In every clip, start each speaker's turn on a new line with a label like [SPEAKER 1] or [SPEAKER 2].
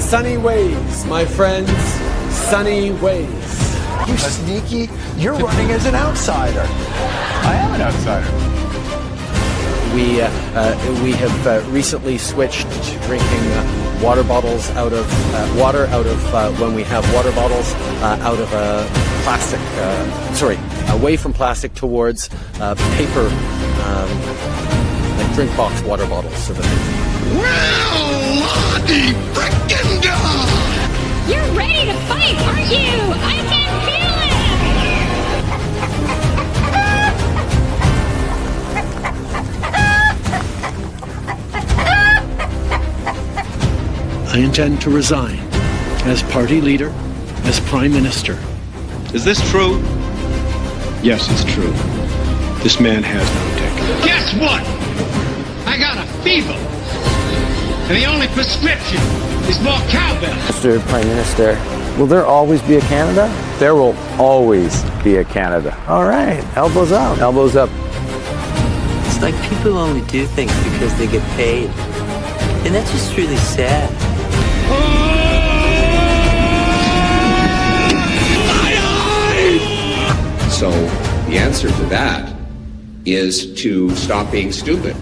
[SPEAKER 1] sunny ways, my friends. Sunny ways.
[SPEAKER 2] You sneaky. You're running as an outsider.
[SPEAKER 3] I am an outsider.
[SPEAKER 1] We have recently switched to drinking water bottles out of when we have water bottles out of plastic. Away from plastic towards paper, like drink box water bottles. So that
[SPEAKER 4] well, Lottie frickin' God!
[SPEAKER 5] You're ready to fight, aren't you? I can feel it!
[SPEAKER 6] I intend to resign as party leader, as prime minister.
[SPEAKER 7] Is this true?
[SPEAKER 6] Yes, it's true. This man has no dick.
[SPEAKER 4] Guess what? I got a fever. And the only prescription is more cowbell.
[SPEAKER 8] Mr. Prime Minister, will there always be a Canada?
[SPEAKER 9] There will always be a Canada.
[SPEAKER 8] All right, elbows up.
[SPEAKER 9] Elbows up.
[SPEAKER 10] It's like people only do things because they get paid. And that's just really sad.
[SPEAKER 11] So the answer to that is to stop being stupid.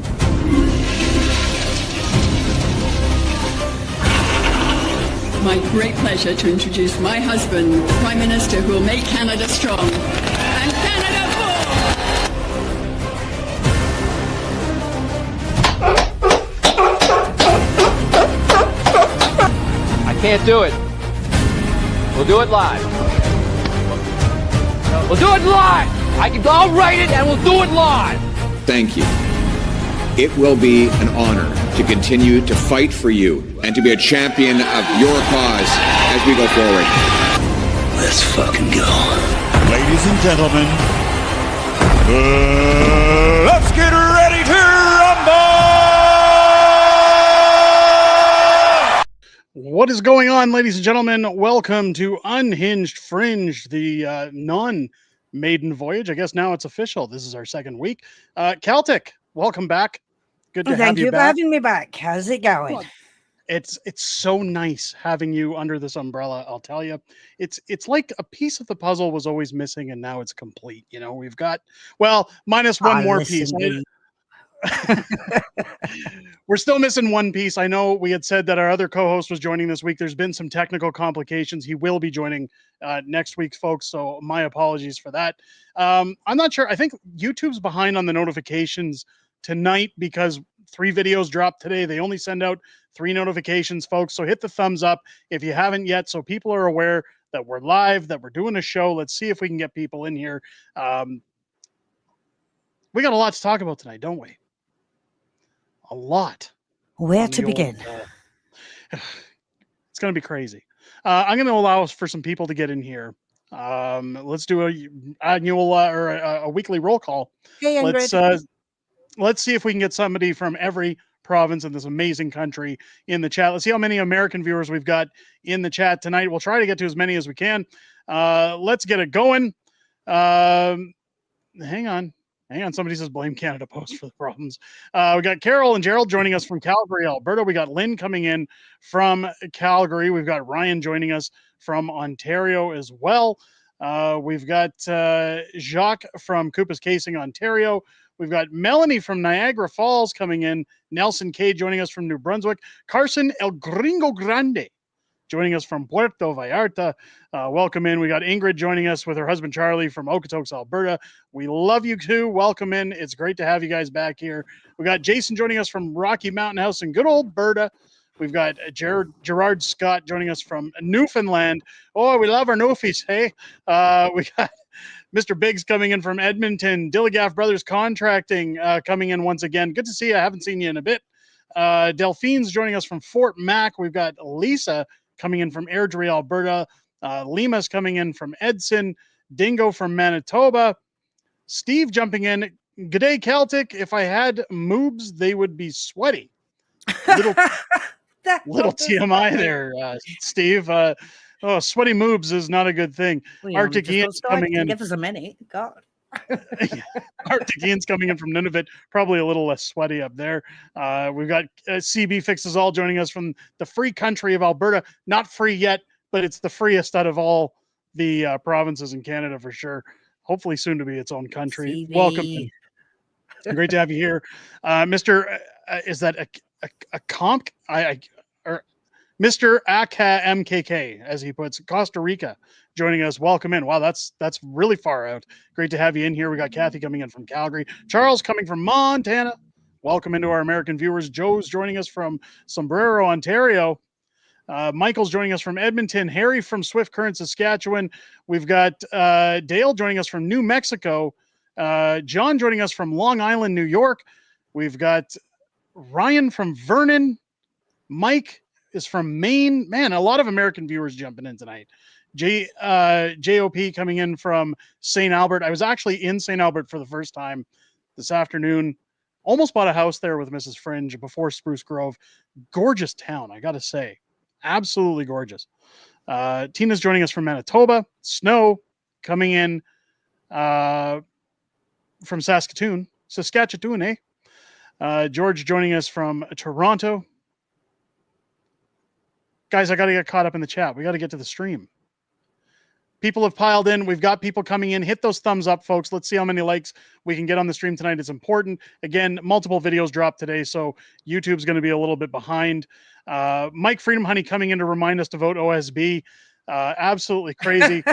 [SPEAKER 12] My great pleasure to introduce my husband, the Prime Minister who will make Canada strong. And Canada full!
[SPEAKER 3] I can't do it. We'll do it live. We'll do it live! I'll write it and we'll do it live!
[SPEAKER 11] Thank you. It will be an honor to continue to fight for you and to be a champion of your cause as we go forward.
[SPEAKER 2] Let's fucking go.
[SPEAKER 13] Ladies and gentlemen, let's get ready to rumble!
[SPEAKER 14] What is going on, ladies and gentlemen? Welcome to Unhinged Fringe, the non-maiden voyage. I guess now it's official. This is our second week. Celtic, welcome back. Good to have you back.
[SPEAKER 15] Thank you for having me back. How's it going?
[SPEAKER 14] It's so nice having you under this umbrella. I'll tell you, it's like a piece of the puzzle was always missing, and now it's complete. You know, we've got minus one more piece. We're still missing one piece. I know we had said that our other co-host was joining this week. There's been some technical complications. He will be joining next week, folks. So my apologies for that. I'm not sure. I think YouTube's behind on the notifications tonight because 3 videos dropped today. They only send out 3 notifications, folks. So hit the thumbs up if you haven't yet, so people are aware that we're live, that we're doing a show. Let's see if we can get people in here. We got a lot to talk about tonight, don't we? A lot.
[SPEAKER 15] Where to begin?
[SPEAKER 14] It's going to be crazy. I'm going to allow for some people to get in here. Let's do a weekly roll call.
[SPEAKER 15] Hey,
[SPEAKER 14] Let's see if we can get somebody from every province in this amazing country in the chat. Let's see how many American viewers we've got in the chat tonight. We'll try to get to as many as we can. Let's get it going. Hang on. Somebody says blame Canada Post for the problems. We got Carol and Gerald joining us from Calgary, Alberta. We got Lynn coming in from Calgary. We've got Ryan joining us from Ontario as well. We've got Jacques from Koopas Casing, Ontario. We've got Melanie from Niagara Falls coming in. Nelson K joining us from New Brunswick. Carson El Gringo Grande joining us from Puerto Vallarta. Welcome in. We got Ingrid joining us with her husband Charlie from Okotoks, Alberta. We love you too. Welcome in. It's great to have you guys back here. We got Jason joining us from Rocky Mountain House in good old Alberta. We've got Gerard Scott joining us from Newfoundland. Oh, we love our Newfies, hey? We got Mr. Biggs coming in from Edmonton. Dilligaff Brothers Contracting coming in once again. Good to see you. I haven't seen you in a bit. Delphine's joining us from Fort Mac. We've got Lisa coming in from Airdrie, Alberta. Lima's coming in from Edson. Dingo from Manitoba. Steve jumping in. G'day, Celtic. If I had moobs, they would be sweaty. Little TMI there, Steve. Sweaty moobs is not a good thing.
[SPEAKER 15] Well,
[SPEAKER 14] Arctic Ian's coming in.
[SPEAKER 15] Give us a minute. God.
[SPEAKER 14] Arctic Ian's coming in from Nunavut, probably a little less sweaty up there. We've got CB Fixes All joining us from the free country of Alberta. Not free yet, but it's the freest out of all the provinces in Canada for sure. Hopefully soon to be its own country.
[SPEAKER 15] CB.
[SPEAKER 14] Welcome. Great to have you here. Mr. Is that a comp? Or Mr. Aka MKK, as he puts, Costa Rica, joining us. Welcome in. Wow, that's really far out. Great to have you in here. We got Kathy coming in from Calgary. Charles coming from Montana. Welcome into our American viewers. Joe's joining us from Sombrero, Ontario. Michael's joining us from Edmonton. Harry from Swift Current, Saskatchewan. We've got Dale joining us from New Mexico. John joining us from Long Island, New York. We've got Ryan from Vernon. Mike is from Maine. Man, a lot of American viewers jumping in tonight. JOP coming in from St. Albert. I was actually in St. Albert for the first time this afternoon. Almost bought a house there with Mrs. Fringe before Spruce Grove. Gorgeous town, I got to say. Absolutely gorgeous. Tina's joining us from Manitoba. Snow coming in from Saskatoon. Saskatchewan, eh? George joining us from Toronto. Guys, I got to get caught up in the chat. We got to get to the stream. People have piled in. We've got people coming in. Hit those thumbs up, folks. Let's see how many likes we can get on the stream tonight. It's important. Again, multiple videos dropped today, so YouTube's going to be a little bit behind. Mike Freedom Honey coming in to remind us to vote OSB. Absolutely crazy.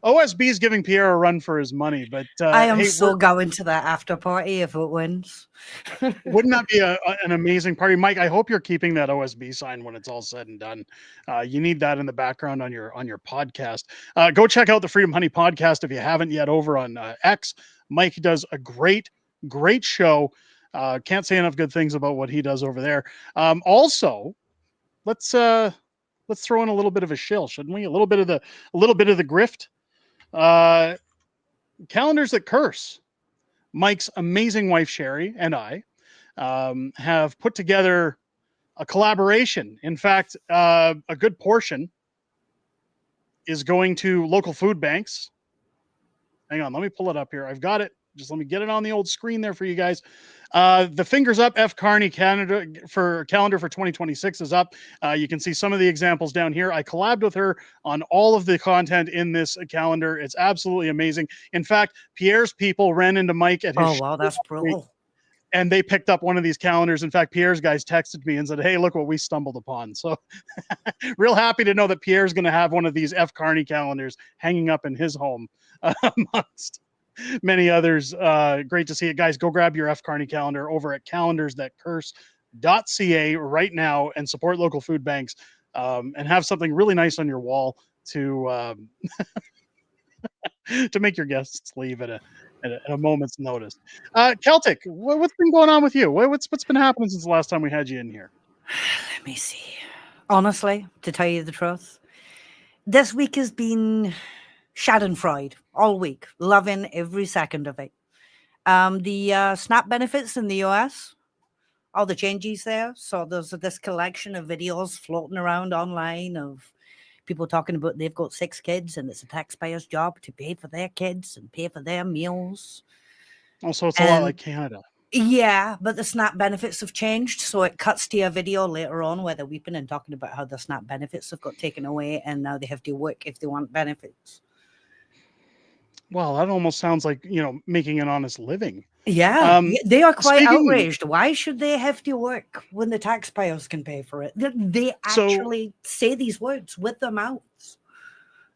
[SPEAKER 14] OSB is giving Pierre a run for his money, but
[SPEAKER 15] I am going to that after party if it wins.
[SPEAKER 14] Wouldn't that be an amazing party, Mike? I hope you're keeping that OSB sign when it's all said and done. You need that in the background on your podcast. Go check out the Freedom Honey podcast if you haven't yet over on X. Mike does a great show. Can't say enough good things about what he does over there. Also, let's throw in a little bit of a shill, shouldn't we? A little bit of the grift. Calendars that curse. Mike's amazing wife Sherry and I have put together a collaboration. In fact, a good portion is going to local food banks. Hang on, let me pull it up here. I've got it. Just let me get it on the old screen there for you guys. The Fingers Up F. Carney Canada for calendar for 2026 is up. You can see some of the examples down here. I collabed with her on all of the content in this calendar. It's absolutely amazing. In fact, Pierre's people ran into Mike at his
[SPEAKER 15] Oh, wow, that's brutal.
[SPEAKER 14] And they picked up one of these calendars. In fact, Pierre's guys texted me and said, hey, look what we stumbled upon. So real happy to know that Pierre's going to have one of these F. Carney calendars hanging up in his home amongst many others. Great to see it, guys. Go grab your F. Carney calendar over at calendarsthatcurse.ca right now and support local food banks and have something really nice on your wall to to make your guests leave at a moment's notice. Celtic, what's been going on with you? What's been happening since the last time we had you in here?
[SPEAKER 15] Let me see. Honestly, to tell you the truth, this week has been schadenfreude all week, loving every second of it. The SNAP benefits in the US, all the changes there. So there's this collection of videos floating around online of people talking about they've got 6 kids and it's a taxpayer's job to pay for their kids and pay for their meals.
[SPEAKER 14] Also, it's a lot like Canada.
[SPEAKER 15] Yeah, but the SNAP benefits have changed. So it cuts to a video later on where they're weeping and talking about how the SNAP benefits have got taken away and now they have to work if they want benefits.
[SPEAKER 14] Well, that almost sounds like, making an honest living.
[SPEAKER 15] Yeah, they are quite outraged. Why should they have to work when the taxpayers can pay for it? They actually say these words with their mouths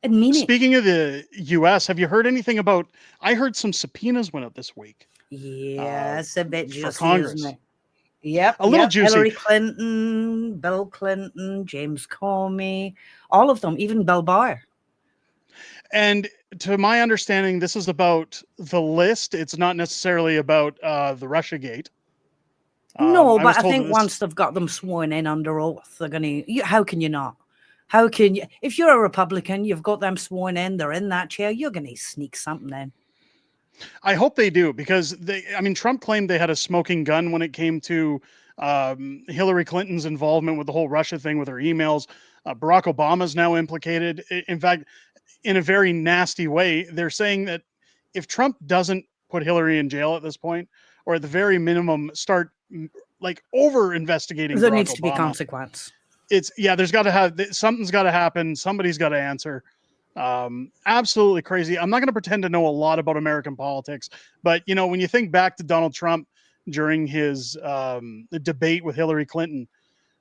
[SPEAKER 15] and mean it.
[SPEAKER 14] Speaking of the U.S., have you heard anything about? I heard some subpoenas went out this week.
[SPEAKER 15] Yeah, it's a bit juicy,
[SPEAKER 14] Congress.
[SPEAKER 15] isn't it? Yep,
[SPEAKER 14] a little juicy.
[SPEAKER 15] Hillary Clinton, Bill Clinton, James Comey, all of them, even Bill Barr.
[SPEAKER 14] And to my understanding, this is about the list. It's not necessarily about the Russiagate.
[SPEAKER 15] No, but I think once they've got them sworn in under oath, they're going to... How can you not? How can you... If you're a Republican, you've got them sworn in, they're in that chair, you're going to sneak something in.
[SPEAKER 14] I hope they do, because Trump claimed they had a smoking gun when it came to Hillary Clinton's involvement with the whole Russia thing with her emails. Barack Obama's now implicated. In fact, in a very nasty way, they're saying that if Trump doesn't put Hillary in jail at this point, or at the very minimum start like over investigating,
[SPEAKER 15] There
[SPEAKER 14] Barack
[SPEAKER 15] needs to be
[SPEAKER 14] Obama,
[SPEAKER 15] consequence.
[SPEAKER 14] There's got to have something's got to happen. Somebody's got to answer. Absolutely crazy. I'm not going to pretend to know a lot about American politics, but when you think back to Donald Trump during his debate with Hillary Clinton,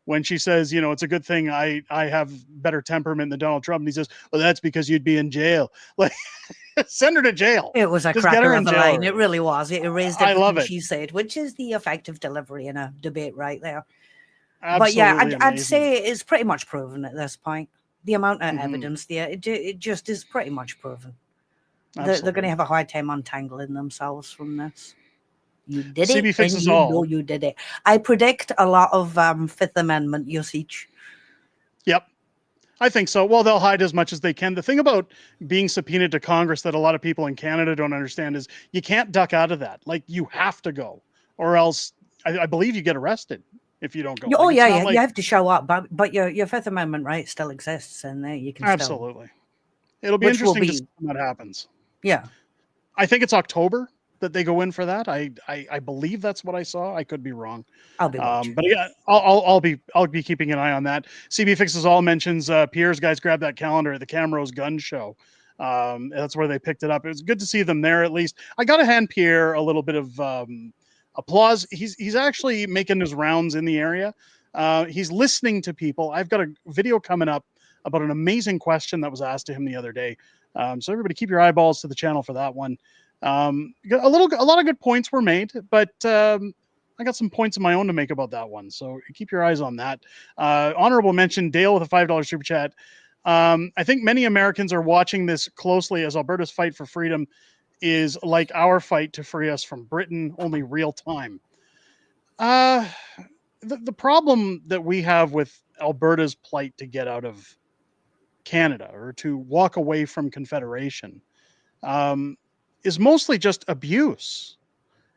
[SPEAKER 14] when she says, it's a good thing I have better temperament than Donald Trump, and he says, well, that's because you'd be in jail. Like, send her to jail.
[SPEAKER 15] It was a
[SPEAKER 14] Just get her
[SPEAKER 15] cracker
[SPEAKER 14] in
[SPEAKER 15] of a
[SPEAKER 14] jail
[SPEAKER 15] line.
[SPEAKER 14] already.
[SPEAKER 15] It really was. It erased
[SPEAKER 14] I love
[SPEAKER 15] everything
[SPEAKER 14] it.
[SPEAKER 15] she said, which is the effective delivery in a debate right there.
[SPEAKER 14] Absolutely
[SPEAKER 15] But yeah, I'd
[SPEAKER 14] amazing.
[SPEAKER 15] say it's pretty much proven at this point. The amount of
[SPEAKER 14] Mhm.
[SPEAKER 15] evidence there, it just is pretty much proven. They're going
[SPEAKER 14] Absolutely.
[SPEAKER 15] to have a hard time untangling themselves from this. You did
[SPEAKER 14] CB
[SPEAKER 15] it, and
[SPEAKER 14] fixes
[SPEAKER 15] you
[SPEAKER 14] all.
[SPEAKER 15] know you did it. I predict a lot of Fifth Amendment usage.
[SPEAKER 14] Yep. I think so. Well, they'll hide as much as they can. The thing about being subpoenaed to Congress that a lot of people in Canada don't understand is you can't duck out of that. Like, you have to go, or else I believe you get arrested if you don't go.
[SPEAKER 15] Oh
[SPEAKER 14] Like, it's
[SPEAKER 15] yeah,
[SPEAKER 14] not
[SPEAKER 15] yeah,
[SPEAKER 14] like-
[SPEAKER 15] you have to show up, but your Fifth Amendment right still exists, and you can
[SPEAKER 14] Absolutely. It'll be
[SPEAKER 15] Which will
[SPEAKER 14] interesting to
[SPEAKER 15] be-
[SPEAKER 14] see when that happens.
[SPEAKER 15] Yeah.
[SPEAKER 14] I think it's October that they go in for that. I believe that's what I saw. I could be wrong.
[SPEAKER 15] I'll be watching.
[SPEAKER 14] But yeah, I'll be keeping an eye on that. CB Fixes All mentions Pierre's guys grabbed that calendar at the Camrose Gun Show. That's where they picked it up. It was good to see them there at least. I got to hand Pierre a little bit of applause. He's actually making his rounds in the area. He's listening to people. I've got a video coming up about an amazing question that was asked to him the other day. So everybody keep your eyeballs to the channel for that one. A lot of good points were made, but I got some points of my own to make about that one. So keep your eyes on that. Honorable mention, Dale with a $5 super chat. I think many Americans are watching this closely as Alberta's fight for freedom is like our fight to free us from Britain, only real time. The problem that we have with Alberta's plight to get out of Canada or to walk away from Confederation is mostly just abuse.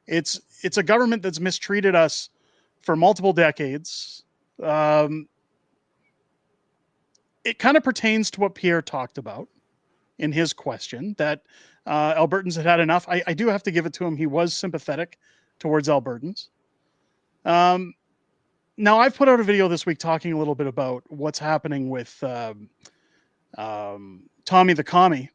[SPEAKER 14] It's a government that's mistreated us for multiple decades. It kind of pertains to what Pierre talked about in his question, that Albertans had enough. I do have to give it to him. He was sympathetic towards Albertans. Now, I've put out a video this week talking a little bit about what's happening with Tommy the Commie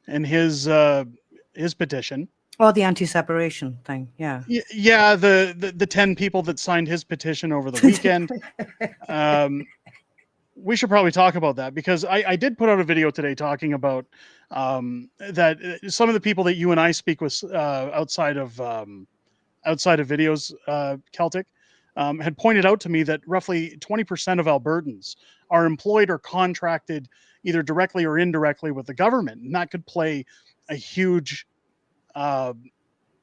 [SPEAKER 14] and his petition.
[SPEAKER 15] Oh, the anti-separation thing, yeah.
[SPEAKER 14] Yeah, the 10 people that signed his petition over the weekend. We should probably talk about that because I did put out a video today talking about that some of the people that you and I speak with outside of videos, Celtic, had pointed out to me that roughly 20% of Albertans are employed or contracted either directly or indirectly with the government, and that could play a huge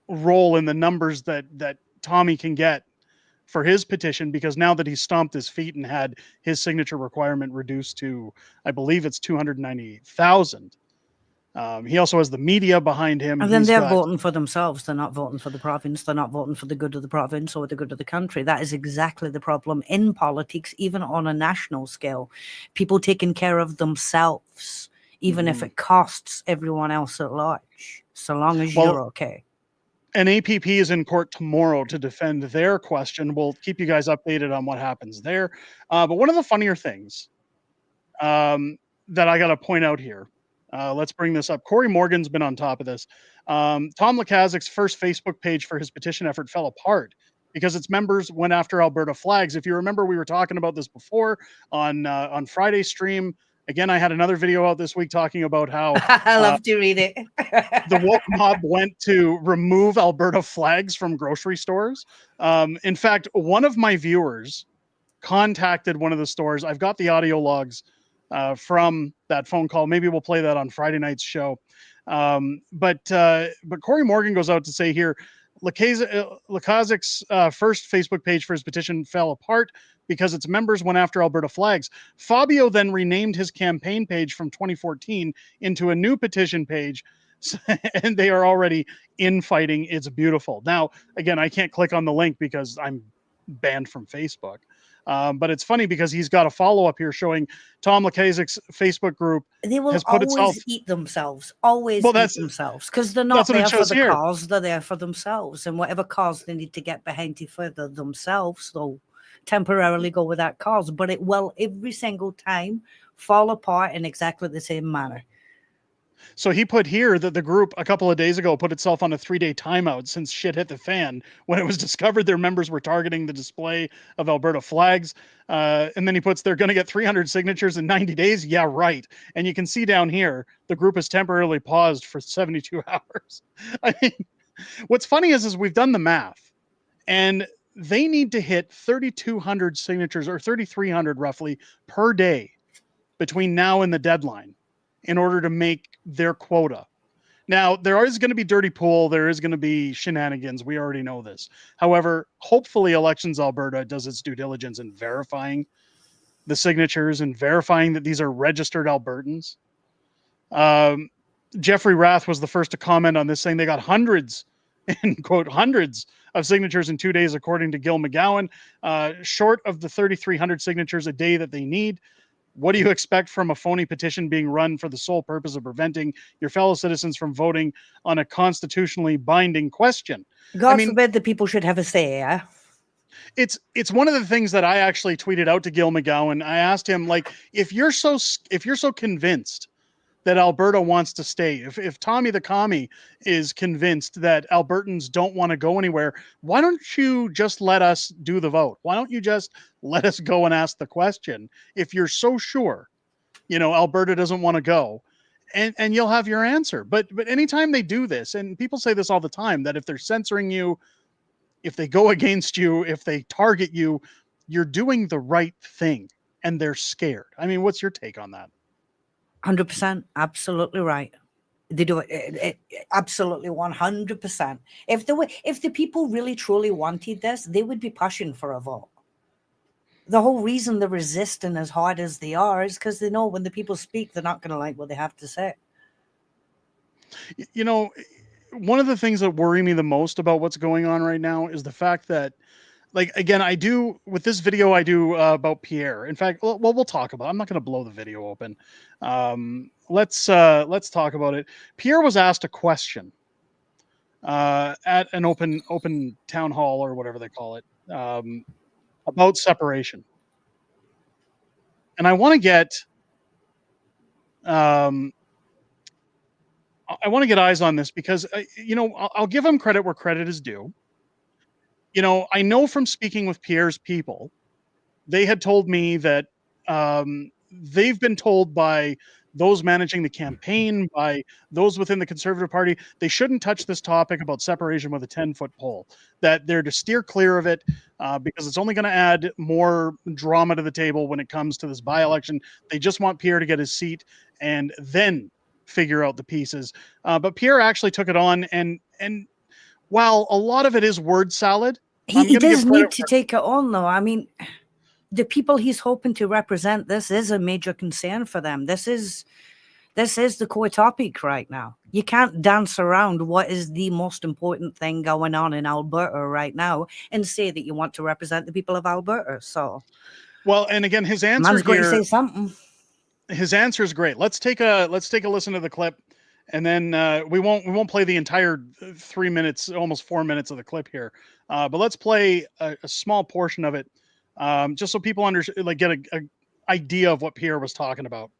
[SPEAKER 14] role in the numbers that Tommy can get for his petition, because now that he's stomped his feet and had his signature requirement reduced to, I believe it's 298,000. He also has the media behind him.
[SPEAKER 15] And then they're voting for themselves. They're not voting for the province. They're not voting for the good of the province or the good of the country. That is exactly the problem in politics, even on a national scale. People taking care of themselves, even if it costs everyone else at large, so long as you're okay.
[SPEAKER 14] And APP is in court tomorrow to defend their question. We'll keep you guys updated on what happens there. But one of the funnier things that I got to point out here, let's bring this up. Corey Morgan's been on top of this. Tom Lakazik's first Facebook page for his petition effort fell apart because its members went after Alberta flags. If you remember, we were talking about this before on Friday's stream. Again, I had another video out this week talking about how
[SPEAKER 15] I love to read it.
[SPEAKER 14] the woke mob went to remove Alberta flags from grocery stores. In fact, one of my viewers contacted one of the stores. I've got the audio logs from that phone call. Maybe we'll play that on Friday night's show. But Corey Morgan goes out to say here, Lakazik's first Facebook page for his petition fell apart because its members went after Alberta flags. Fabio then renamed his campaign page from 2014 into a new petition page, and they are already infighting. It's beautiful. Now, again, I can't click on the link because I'm banned from Facebook. But it's funny because he's got a follow-up here showing Tom Lukaszyk's Facebook group
[SPEAKER 15] They will
[SPEAKER 14] has put
[SPEAKER 15] always
[SPEAKER 14] itself...
[SPEAKER 15] eat themselves, always
[SPEAKER 14] Well,
[SPEAKER 15] eat themselves, because they're not
[SPEAKER 14] that's what it
[SPEAKER 15] there for
[SPEAKER 14] shows
[SPEAKER 15] the
[SPEAKER 14] here.
[SPEAKER 15] cause, they're there for themselves. And whatever cause they need to get behind to further themselves, they'll temporarily go with that cause. But it will every single time fall apart in exactly the same manner.
[SPEAKER 14] So he put here that the group a couple of days ago put itself on a 3-day timeout since shit hit the fan when it was discovered their members were targeting the display of Alberta flags. And then he puts, they're going to get 300 signatures in 90 days. Yeah, right. And you can see down here, the group has temporarily paused for 72 hours. I mean, what's funny is we've done the math and they need to hit 3,200 signatures or 3,300 roughly per day between now and the deadline in order to make their quota. Now, there is going to be dirty pool. There is going to be shenanigans. We already know this. However, hopefully Elections Alberta does its due diligence in verifying the signatures and verifying that these are registered Albertans. Jeffrey Rath was the first to comment on this, saying they got hundreds, in quote, hundreds of signatures in 2 days, according to Gil McGowan, short of the 3,300 signatures a day that they need. What do you expect from a phony petition being run for the sole purpose of preventing your fellow citizens from voting on a constitutionally binding question?
[SPEAKER 15] God forbid the people should have a say, yeah?
[SPEAKER 14] It's one of the things that I actually tweeted out to Gil McGowan. I asked him, like, if you're so convinced that Alberta wants to stay, if Tommy the Commie is convinced that Albertans don't want to go anywhere, why don't you just let us do the vote? Why don't you just let us go and ask the question? If you're so sure, Alberta doesn't want to go, and you'll have your answer. But anytime they do this, and people say this all the time, that if they're censoring you, if they go against you, if they target you, you're doing the right thing, and they're scared. I mean, what's your take on that?
[SPEAKER 15] 100%, absolutely right. They do it absolutely 100%. If the people really truly wanted this, they would be pushing for a vote. The whole reason they're resisting as hard as they are is because they know when the people speak, they're not going to like what they have to say.
[SPEAKER 14] One of the things that worry me the most about what's going on right now is the fact that, like, again, I do with this video, I do about Pierre. In fact, well, we'll talk about it. I'm not going to blow the video open. Let's talk about it. Pierre was asked a question at an open town hall or whatever they call it about separation, and I want to get eyes on this because I'll give him credit where credit is due. I know from speaking with Pierre's people, they had told me that they've been told by those managing the campaign, by those within the Conservative Party, they shouldn't touch this topic about separation with a 10-foot pole, that they're to steer clear of it because it's only going to add more drama to the table when it comes to this by-election. They just want Pierre to get his seat and then figure out the pieces. But Pierre actually took it on, and while a lot of it is word salad,
[SPEAKER 15] he does need to take it on, though. I mean, the people he's hoping to represent, this is a major concern for them. This is the core topic right now. You can't dance around what is the most important thing going on in Alberta right now and say that you want to represent the people of Alberta. So,
[SPEAKER 14] well, and again, his answer
[SPEAKER 15] man's going
[SPEAKER 14] here,
[SPEAKER 15] to say something.
[SPEAKER 14] His answer is great. Let's take a listen to the clip. And then we won't play the entire 3 minutes, almost 4 minutes of the clip here. But let's play a small portion of it, just so people get a idea of what Pierre was talking about,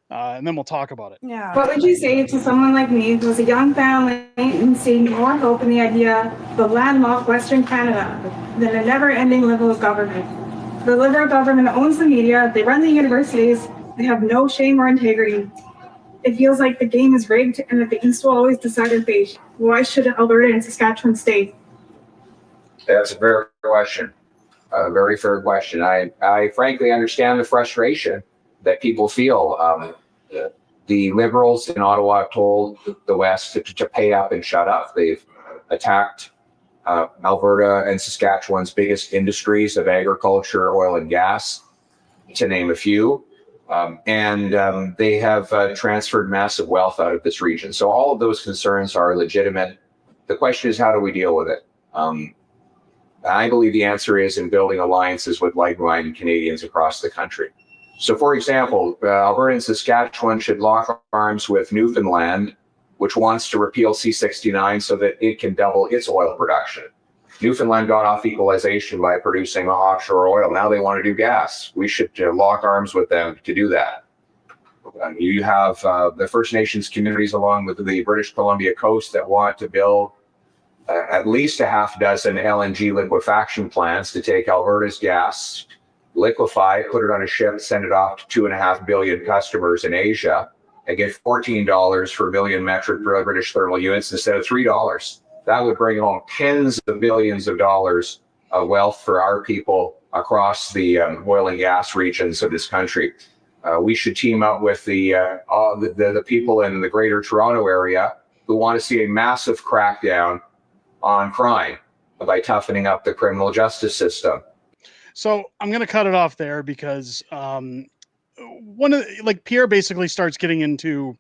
[SPEAKER 14] and then we'll talk about it.
[SPEAKER 7] Yeah. What would you say to someone like me who was a young family and seeing more hope in the idea of the landlocked Western Canada than a never-ending Liberal government? The Liberal government owns the media, they run the universities, they have no shame or integrity. It feels like the game is rigged and that the East will always decide their fate. Why should Alberta and Saskatchewan stay?
[SPEAKER 16] That's a very question. A very fair question. I frankly understand the frustration that people feel. The Liberals in Ottawa have told the West to pay up and shut up. They've attacked Alberta and Saskatchewan's biggest industries of agriculture, oil and gas, to name a few. And they have transferred massive wealth out of this region. So all of those concerns are legitimate. The question is, how do we deal with it? I believe the answer is in building alliances with like-minded Canadians across the country. So, for example, Alberta and Saskatchewan should lock arms with Newfoundland, which wants to repeal C-69 so that it can double its oil production. Newfoundland got off equalization by producing offshore oil. Now they want to do gas. We should lock arms with them to do that. You have the First Nations communities along with the British Columbia coast that want to build at least a half dozen LNG liquefaction plants to take Alberta's gas, liquefy it, put it on a ship, send it off to 2.5 billion customers in Asia, and get $14 for a million metric British thermal units instead of $3. That would bring home tens of billions of dollars of wealth for our people across the oil and gas regions of this country. We should team up with the people in the Greater Toronto area who want to see a massive crackdown on crime by toughening up the criminal justice system.
[SPEAKER 14] So I'm going to cut it off there because Pierre basically starts getting into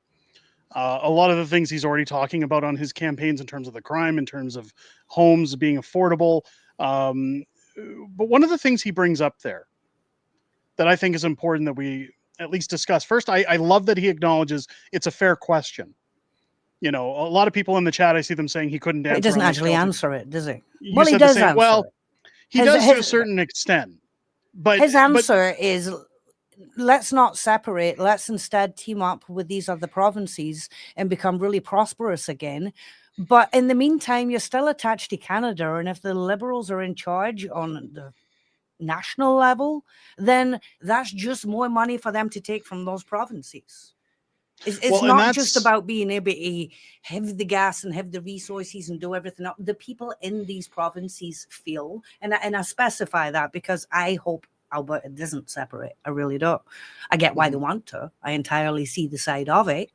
[SPEAKER 14] a lot of the things he's already talking about on his campaigns in terms of the crime, in terms of homes being affordable. But one of the things he brings up there that I think is important that we at least discuss. First, I love that he acknowledges it's a fair question. You know, a lot of people in the chat, I see them saying he couldn't answer.
[SPEAKER 15] He doesn't actually answer it, does he?
[SPEAKER 14] Well, he does answer it. He does to a certain extent. But
[SPEAKER 15] his answer is, let's not separate. Let's instead team up with these other provinces and become really prosperous again. But in the meantime, you're still attached to Canada. And if the Liberals are in charge on the national level, then that's just more money for them to take from those provinces. It's not just about being able to have the gas and have the resources and do everything else. The people in these provinces feel, and I specify that because I hope Alberta doesn't separate. I really do. I get why they want to. I entirely see the side of it.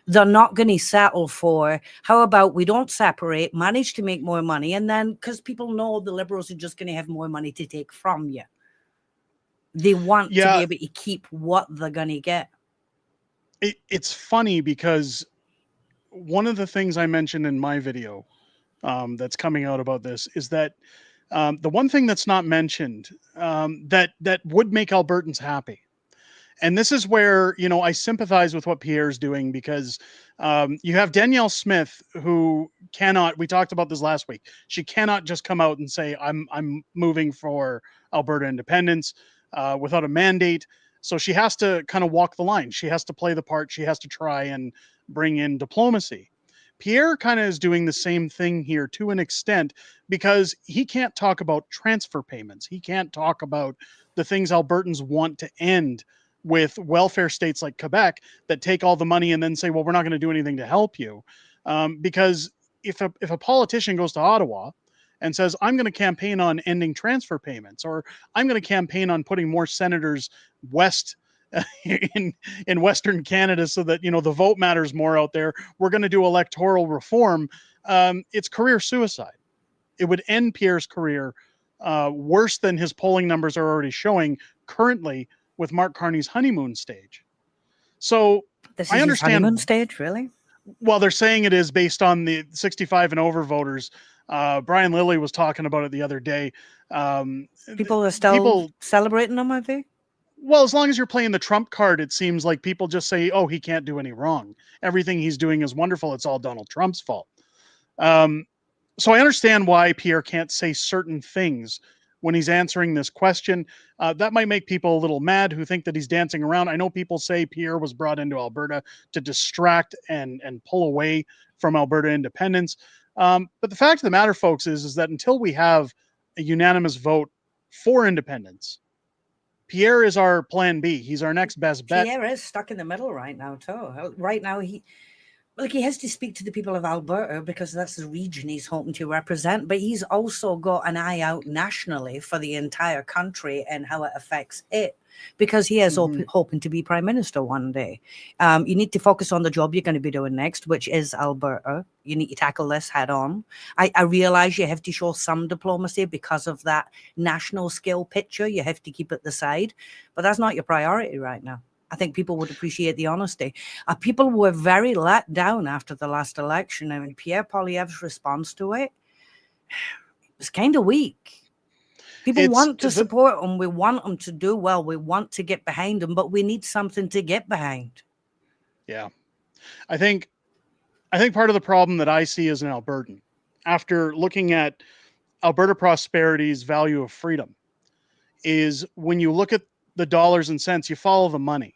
[SPEAKER 15] They're not going to settle for, how about we don't separate, manage to make more money, and then, because people know the Liberals are just going to have more money to take from you. They want to be able to keep what they're going to get.
[SPEAKER 14] It's funny because one of the things I mentioned in my video that's coming out about this is that the one thing that's not mentioned that would make Albertans happy. And this is where, you know, I sympathize with what Pierre's doing because you have Danielle Smith who cannot, we talked about this last week, she cannot just come out and say, I'm moving for Alberta independence without a mandate. So she has to kind of walk the line. She has to play the part. She has to try and bring in diplomacy. Pierre kind of is doing the same thing here to an extent because he can't talk about transfer payments. He can't talk about the things Albertans want to end with welfare states like Quebec that take all the money and then say, well, we're not going to do anything to help you. Because if a politician goes to Ottawa and says, I'm going to campaign on ending transfer payments, or I'm going to campaign on putting more senators west in Western Canada so that, you know, the vote matters more out there. We're going to do electoral reform. It's career suicide. It would end Pierre's career worse than his polling numbers are already showing currently with Mark Carney's honeymoon stage. So
[SPEAKER 15] this is his honeymoon stage, really?
[SPEAKER 14] Well, they're saying it is based on the 65 and over voters. Brian Lilly was talking about it the other day.
[SPEAKER 15] People are still celebrating them, I think.
[SPEAKER 14] Well, as long as you're playing the Trump card, it seems like people just say, oh, he can't do any wrong. Everything he's doing is wonderful. It's all Donald Trump's fault. So I understand why Pierre can't say certain things when he's answering this question. That might make people a little mad who think that he's dancing around. I know people say Pierre was brought into Alberta to distract and pull away from Alberta independence. But the fact of the matter, folks, is that until we have a unanimous vote for independence, Pierre is our plan B. He's our next best bet.
[SPEAKER 15] Pierre is stuck in the middle right now, too. Right now, he has to speak to the people of Alberta because that's the region he's hoping to represent. But he's also got an eye out nationally for the entire country and how it affects it, because he is hoping to be prime minister one day. You need to focus on the job you're going to be doing next, which is Alberta. You need to tackle this head on. I realize you have to show some diplomacy because of that national scale picture. You have to keep it aside, but that's not your priority right now. I think people would appreciate the honesty. People were very let down after the last election. I mean, Pierre Poilievre's response to it was kind of weak. People want to support them. We want them to do well. We want to get behind them, but we need something to get behind.
[SPEAKER 14] Yeah. I think part of the problem that I see as an Albertan, after looking at Alberta Prosperity's value of freedom, is when you look at the dollars and cents, you follow the money.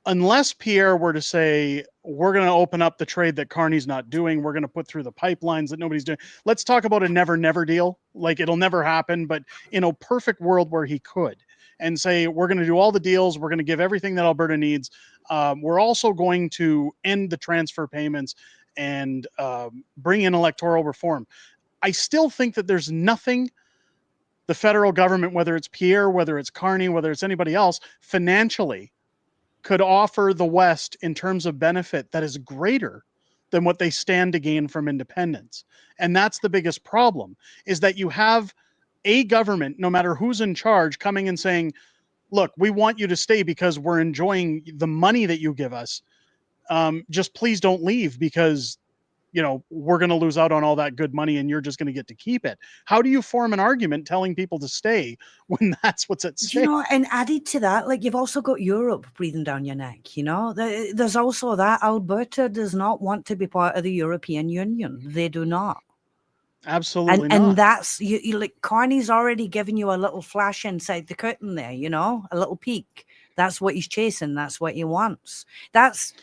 [SPEAKER 14] Unless Pierre were to say, we're going to open up the trade that Carney's not doing, we're going to put through the pipelines that nobody's doing. Let's talk about a never deal. Like, it'll never happen, but in a perfect world where he could, and say, we're going to do all the deals, we're going to give everything that Alberta needs. We're also going to end the transfer payments and bring in electoral reform. I still think that there's nothing the federal government, whether it's Pierre, whether it's Carney, whether it's anybody else, financially could offer the West in terms of benefit that is greater than what they stand to gain from independence. And that's the biggest problem, is that you have a government, no matter who's in charge, coming and saying, look, we want you to stay because we're enjoying the money that you give us. Just please don't leave, because we're going to lose out on all that good money and you're just going to get to keep it. How do you form an argument telling people to stay when that's what's at stake?
[SPEAKER 15] And added to that, like, you've also got Europe breathing down your neck. There's also that Alberta does not want to be part of the European Union. They do not.
[SPEAKER 14] Absolutely not.
[SPEAKER 15] And that's you like, Carney's already given you a little flash inside the curtain there, a little peek. That's what he's chasing. That's what he wants. That's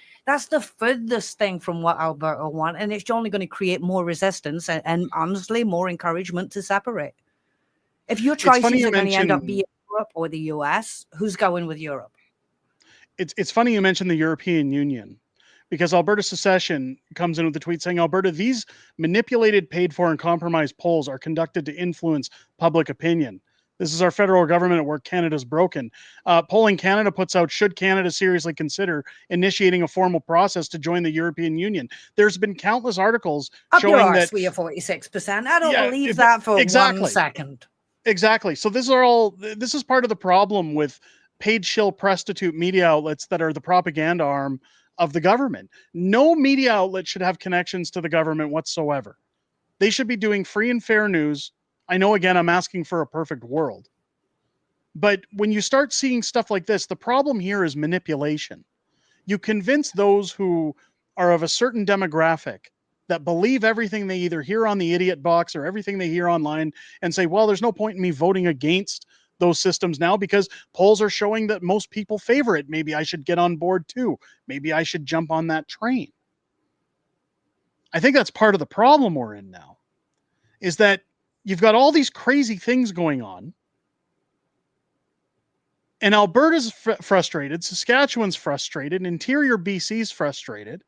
[SPEAKER 15] the furthest thing from what Alberta want, and it's only going to create more resistance and honestly more encouragement to separate. If your choices are going to end up being Europe or the US, who's going with Europe?
[SPEAKER 14] It's funny you mentioned the European Union, because Alberta Secession comes in with the tweet saying, Alberta, these manipulated, paid for, and compromised polls are conducted to influence public opinion. This is our federal government at work. Canada's broken. Polling Canada puts out, should Canada seriously consider initiating a formal process to join the European Union? There's been countless articles showing that
[SPEAKER 15] we are 46%. I don't believe that for 1 second.
[SPEAKER 14] Exactly. So this is part of the problem with paid shill prostitute media outlets that are the propaganda arm of the government. No media outlet should have connections to the government whatsoever. They should be doing free and fair news. I know, again, I'm asking for a perfect world. But when you start seeing stuff like this, the problem here is manipulation. You convince those who are of a certain demographic that believe everything they either hear on the idiot box or everything they hear online, and say, well, there's no point in me voting against those systems now because polls are showing that most people favor it. Maybe I should get on board too. Maybe I should jump on that train. I think that's part of the problem we're in now, is that you've got all these crazy things going on, and Alberta's frustrated, Saskatchewan's frustrated, Interior BC's frustrated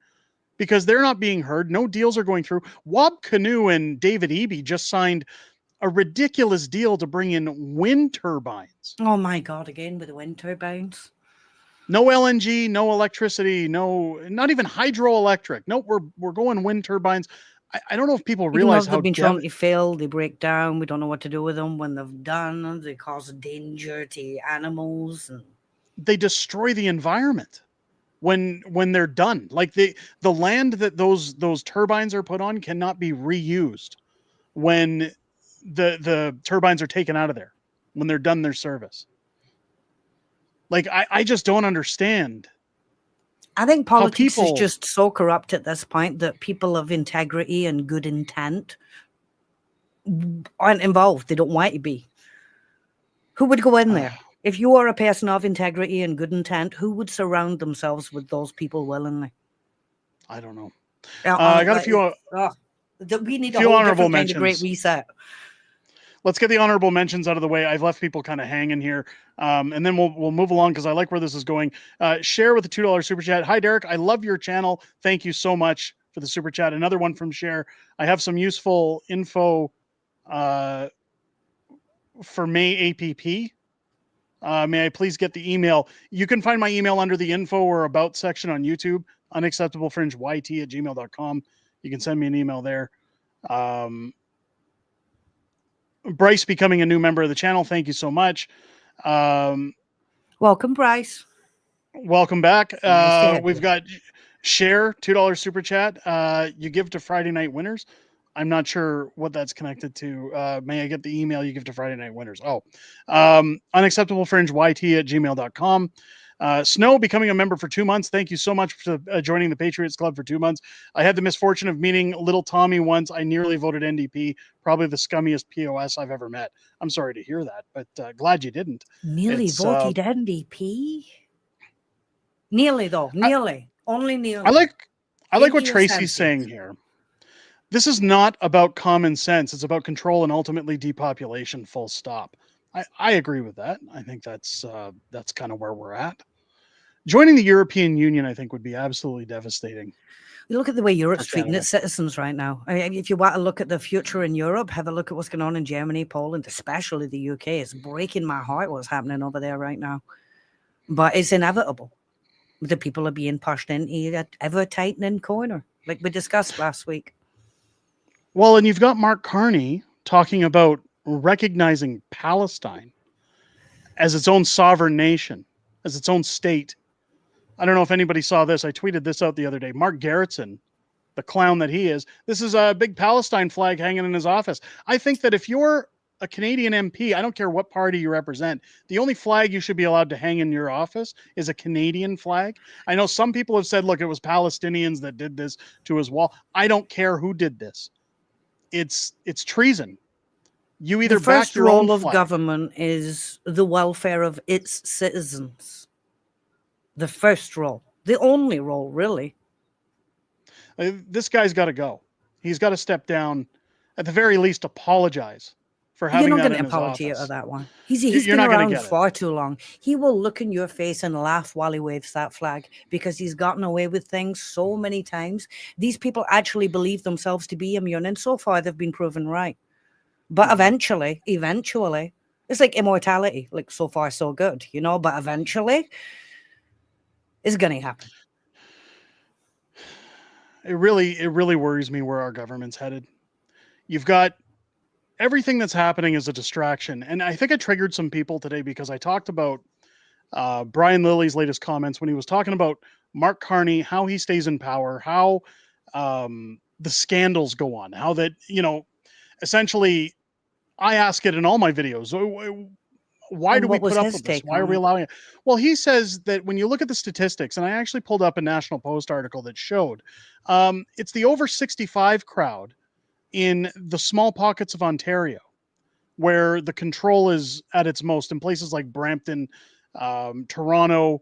[SPEAKER 14] because they're not being heard. No deals are going through. Wab Canoe and David Eby just signed a ridiculous deal to bring in wind turbines.
[SPEAKER 15] Oh my God, again with the wind turbines.
[SPEAKER 14] No LNG, no electricity, not even hydroelectric. No, we're going wind turbines. I don't know if people realize how
[SPEAKER 15] they've been trying to fail. They break down. We don't know what to do with them when they've done. They cause danger to animals, and
[SPEAKER 14] they destroy the environment when they're done. Like the land that those turbines are put on cannot be reused when the turbines are taken out of there, when they're done their service. Like I just don't understand.
[SPEAKER 15] I think politics is just so corrupt at this point that people of integrity and good intent aren't involved. They don't want to be. Who would go in there? If you are a person of integrity and good intent, who would surround themselves with those people willingly?
[SPEAKER 14] I don't know. I got a few.
[SPEAKER 15] We need a whole different kind of great reset.
[SPEAKER 14] Let's get the honorable mentions out of the way. I've left people kind of hanging here. And then we'll move along because I like where this is going. Cher with the $2 super chat. Hi, Derek. I love your channel. Thank you so much for the super chat. Another one from Cher. I have some useful info for May APP. May I please get the email? You can find my email under the info or about section on YouTube, unacceptablefringeyt@gmail.com. You can send me an email there. Bryce becoming a new member of the channel. Thank you so much.
[SPEAKER 15] Welcome, Bryce.
[SPEAKER 14] Welcome back. We've got Cher, $2 super chat. You give to Friday night winners. I'm not sure what that's connected to. May I get the email you give to Friday Night Winners? Unacceptablefringeyt@gmail.com. Snow becoming a member for 2 months. Thank you so much for joining the Patriots Club for 2 months. I had the misfortune of meeting little Tommy once. I nearly voted NDP, probably the scummiest POS I've ever met. I'm sorry to hear that, but glad you didn't.
[SPEAKER 15] Nearly voted NDP? Nearly, though. Nearly. Only nearly.
[SPEAKER 14] I like what
[SPEAKER 15] Maybe
[SPEAKER 14] Tracy's
[SPEAKER 15] offensive.
[SPEAKER 14] saying here. This is not about common sense. It's about control and ultimately depopulation, full stop. I agree with that. I think that's kind of where we're at. Joining the European Union, I think, would be absolutely devastating.
[SPEAKER 15] You look at the way Europe's treating its citizens right now. I mean, if you want to look at the future in Europe, have a look at what's going on in Germany, Poland, especially the UK. It's breaking my heart what's happening over there right now. But it's inevitable. The people are being pushed into an ever-tightening corner, like we discussed last week.
[SPEAKER 14] Well, and you've got Mark Carney talking about recognizing Palestine as its own sovereign nation, as its own state. I don't know if anybody saw this. I tweeted this out the other day. Mark Garrettson, the clown that he is, this is a big Palestine flag hanging in his office. I think that if you're a Canadian MP, I don't care what party you represent, the only flag you should be allowed to hang in your office is a Canadian flag. I know some people have said, look, it was Palestinians that did this to his wall. I don't care who did this. It's treason. You either
[SPEAKER 15] the first
[SPEAKER 14] back your
[SPEAKER 15] role
[SPEAKER 14] own
[SPEAKER 15] of
[SPEAKER 14] flag.
[SPEAKER 15] government is the welfare of its citizens. The first role, the only role, really.
[SPEAKER 14] This guy's got to go. He's got to step down, at the very least, apologize for having
[SPEAKER 15] You're not
[SPEAKER 14] that
[SPEAKER 15] going
[SPEAKER 14] in
[SPEAKER 15] to
[SPEAKER 14] his
[SPEAKER 15] apology
[SPEAKER 14] office.
[SPEAKER 15] out of that one. He's
[SPEAKER 14] You're
[SPEAKER 15] been
[SPEAKER 14] not gonna
[SPEAKER 15] around
[SPEAKER 14] get it.
[SPEAKER 15] far too long. He will look in your face and laugh while he waves that flag because he's gotten away with things so many times. These people actually believe themselves to be immune, and so far they've been proven right. But eventually, it's like immortality. Like, so far so good, you know, but eventually it's going to happen.
[SPEAKER 14] It really worries me where our government's headed. You've got everything that's happening is a distraction. And I think I triggered some people today because I talked about Brian Lilly's latest comments when he was talking about Mark Carney, how he stays in power, how the scandals go on, how that, you know, essentially I ask it in all my videos. Why do we put up with this? Why are we allowing it? Well, he says that when you look at the statistics, and I actually pulled up a National Post article that showed it's the over 65 crowd in the small pockets of Ontario where the control is at its most, in places like Brampton, Toronto,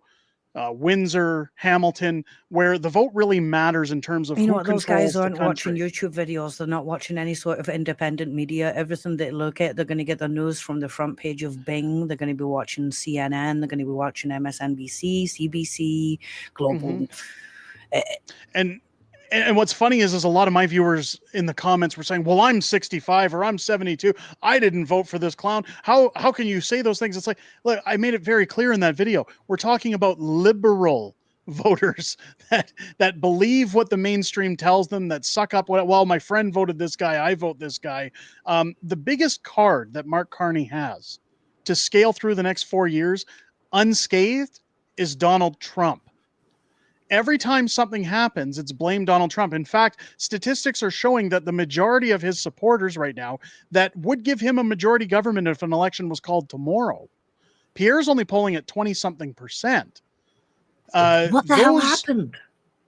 [SPEAKER 14] Windsor, Hamilton, where the vote really matters in terms of
[SPEAKER 15] You know
[SPEAKER 14] who
[SPEAKER 15] what? Those
[SPEAKER 14] controls
[SPEAKER 15] guys
[SPEAKER 14] the
[SPEAKER 15] aren't watching
[SPEAKER 14] country.
[SPEAKER 15] YouTube videos. They're not watching any sort of independent media. Everything they look at, they're going to get their news from the front page of Bing. They're going to be watching CNN. They're going to be watching MSNBC, CBC, Global.
[SPEAKER 14] And what's funny is a lot of my viewers in the comments were saying, well, I'm 65 or I'm 72. I didn't vote for this clown. How can you say those things? It's like, look, I made it very clear in that video. We're talking about liberal voters that believe what the mainstream tells them, that suck up what, well, my friend voted this guy, I vote this guy. The biggest card that Mark Carney has to scale through the next 4 years unscathed is Donald Trump. Every time something happens, it's blame Donald Trump. In fact, statistics are showing that the majority of his supporters right now that would give him a majority government if an election was called tomorrow, Pierre's only polling at 20-something%.
[SPEAKER 15] What the hell happened?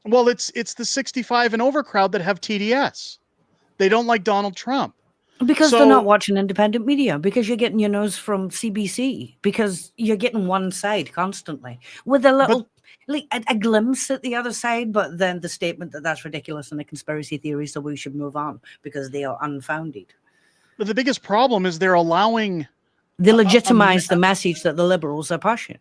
[SPEAKER 14] Well, it's the 65 and over crowd that have TDS. They don't like Donald Trump.
[SPEAKER 15] Because they're not watching independent media, because you're getting your news from CBC, because you're getting one side constantly with a little, like a glimpse at the other side, but then the statement that that's ridiculous and a conspiracy theory, so we should move on because they are unfounded.
[SPEAKER 14] But the biggest problem is they're allowing...
[SPEAKER 15] They legitimize the message that the liberals are pushing.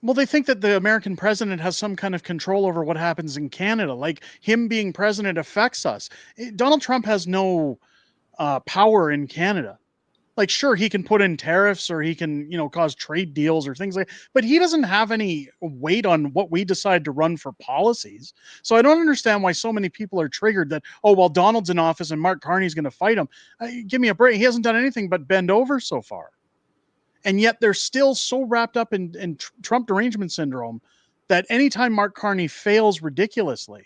[SPEAKER 14] Well, they think that the American president has some kind of control over what happens in Canada. Like, him being president affects us. Donald Trump has no power in Canada. Like, sure, he can put in tariffs or he can, cause trade deals or things like, but he doesn't have any weight on what we decide to run for policies. So I don't understand why so many people are triggered that, oh, well, Donald's in office and Mark Carney's going to fight him. Give me a break. He hasn't done anything but bend over so far. And yet they're still so wrapped up in Trump derangement syndrome that anytime Mark Carney fails ridiculously,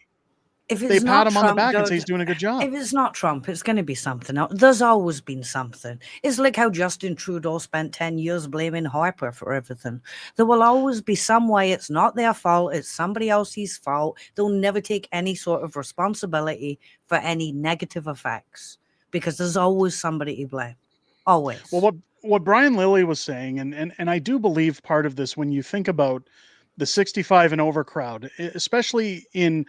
[SPEAKER 15] If it's
[SPEAKER 14] they pat
[SPEAKER 15] not
[SPEAKER 14] him on the
[SPEAKER 15] Trump,
[SPEAKER 14] back and
[SPEAKER 15] Doug,
[SPEAKER 14] say he's doing a good job.
[SPEAKER 15] if it's not Trump, it's going to be something else. There's always been something. It's like how Justin Trudeau spent 10 years blaming Harper for everything. There will always be some way it's not their fault, it's somebody else's fault. They'll never take any sort of responsibility for any negative effects because there's always somebody to blame. Always.
[SPEAKER 14] Well, what Brian Lilly was saying, and I do believe part of this when you think about the 65 and over crowd, especially in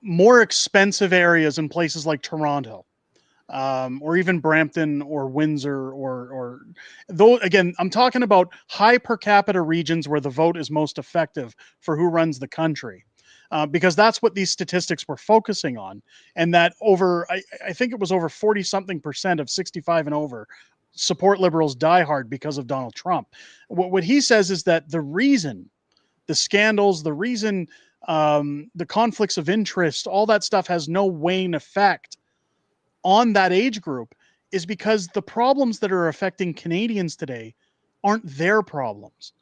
[SPEAKER 14] more expensive areas in places like Toronto, or even Brampton or Windsor, or though again, I'm talking about high per capita regions where the vote is most effective for who runs the country, because that's what these statistics were focusing on, and that I think it was over 40-something% of 65 and over support Liberals die hard because of Donald Trump. What he says is that the reason, the scandals, the reason, the conflicts of interest, all that stuff has no weighing effect on that age group is because the problems that are affecting Canadians today aren't their problems.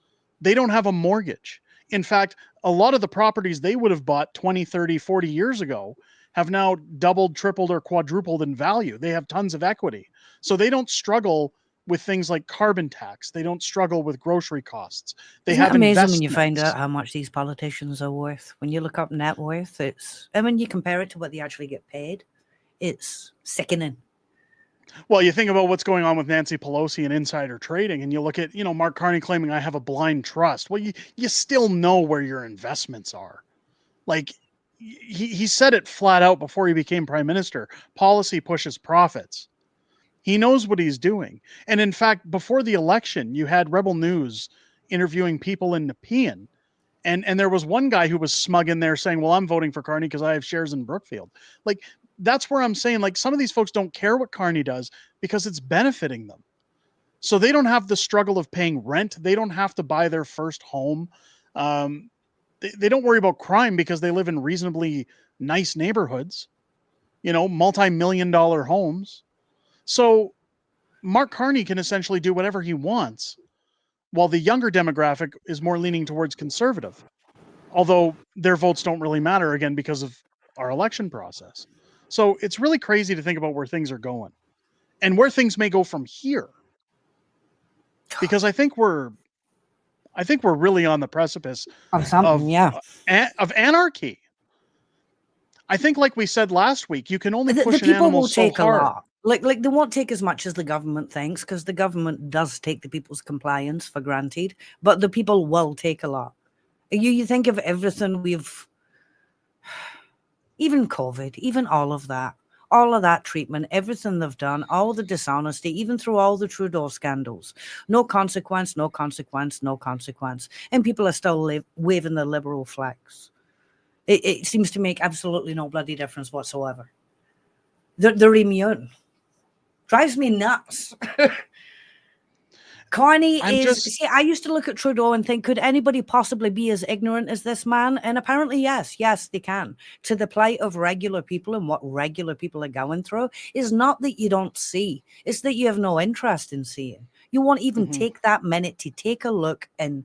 [SPEAKER 14] They don't have a mortgage. In fact, a lot of the properties they would have bought 20, 30, 40 years ago have now doubled, tripled, or quadrupled in value. They have tons of equity. So they don't struggle with things like carbon tax. They don't struggle with grocery costs. They
[SPEAKER 15] Isn't
[SPEAKER 14] have
[SPEAKER 15] it amazing when
[SPEAKER 14] investments.
[SPEAKER 15] you find out how much these politicians are worth? When you look up net worth, and when you compare it to what they actually get paid, it's sickening.
[SPEAKER 14] Well, you think about what's going on with Nancy Pelosi and insider trading, and you look at, Mark Carney claiming I have a blind trust. Well, you still know where your investments are. Like, he said it flat out before he became prime minister. Policy pushes profits. He knows what he's doing. And in fact, before the election, you had Rebel News interviewing people in Nepean. And there was one guy who was smug in there saying, well, I'm voting for Carney because I have shares in Brookfield. Like, that's where I'm saying, like, some of these folks don't care what Carney does because it's benefiting them. So they don't have the struggle of paying rent. They don't have to buy their first home. They don't worry about crime because they live in reasonably nice neighborhoods, multi-million-dollar homes. So Mark Carney can essentially do whatever he wants, while the younger demographic is more leaning towards conservative, although their votes don't really matter, again, because of our election process. So it's really crazy to think about where things are going and where things may go from here, because I think we're really on the precipice
[SPEAKER 15] of something,
[SPEAKER 14] of anarchy. I think, like we said last week, you can only push
[SPEAKER 15] the
[SPEAKER 14] an animal
[SPEAKER 15] will
[SPEAKER 14] so
[SPEAKER 15] take
[SPEAKER 14] hard.
[SPEAKER 15] a lot. Like they won't take as much as the government thinks, because the government does take the people's compliance for granted, but the people will take a lot. You think of everything even COVID, even all of that treatment, everything they've done, all the dishonesty, even through all the Trudeau scandals, no consequence, no consequence, no consequence. And people are still waving the Liberal flags. It seems to make absolutely no bloody difference whatsoever. They're immune. Drives me nuts. Carney see, I used to look at Trudeau and think, could anybody possibly be as ignorant as this man? And apparently, yes, they can. To the plight of regular people and what regular people are going through is not that you don't see, it's that you have no interest in seeing. You won't even take that minute to take a look and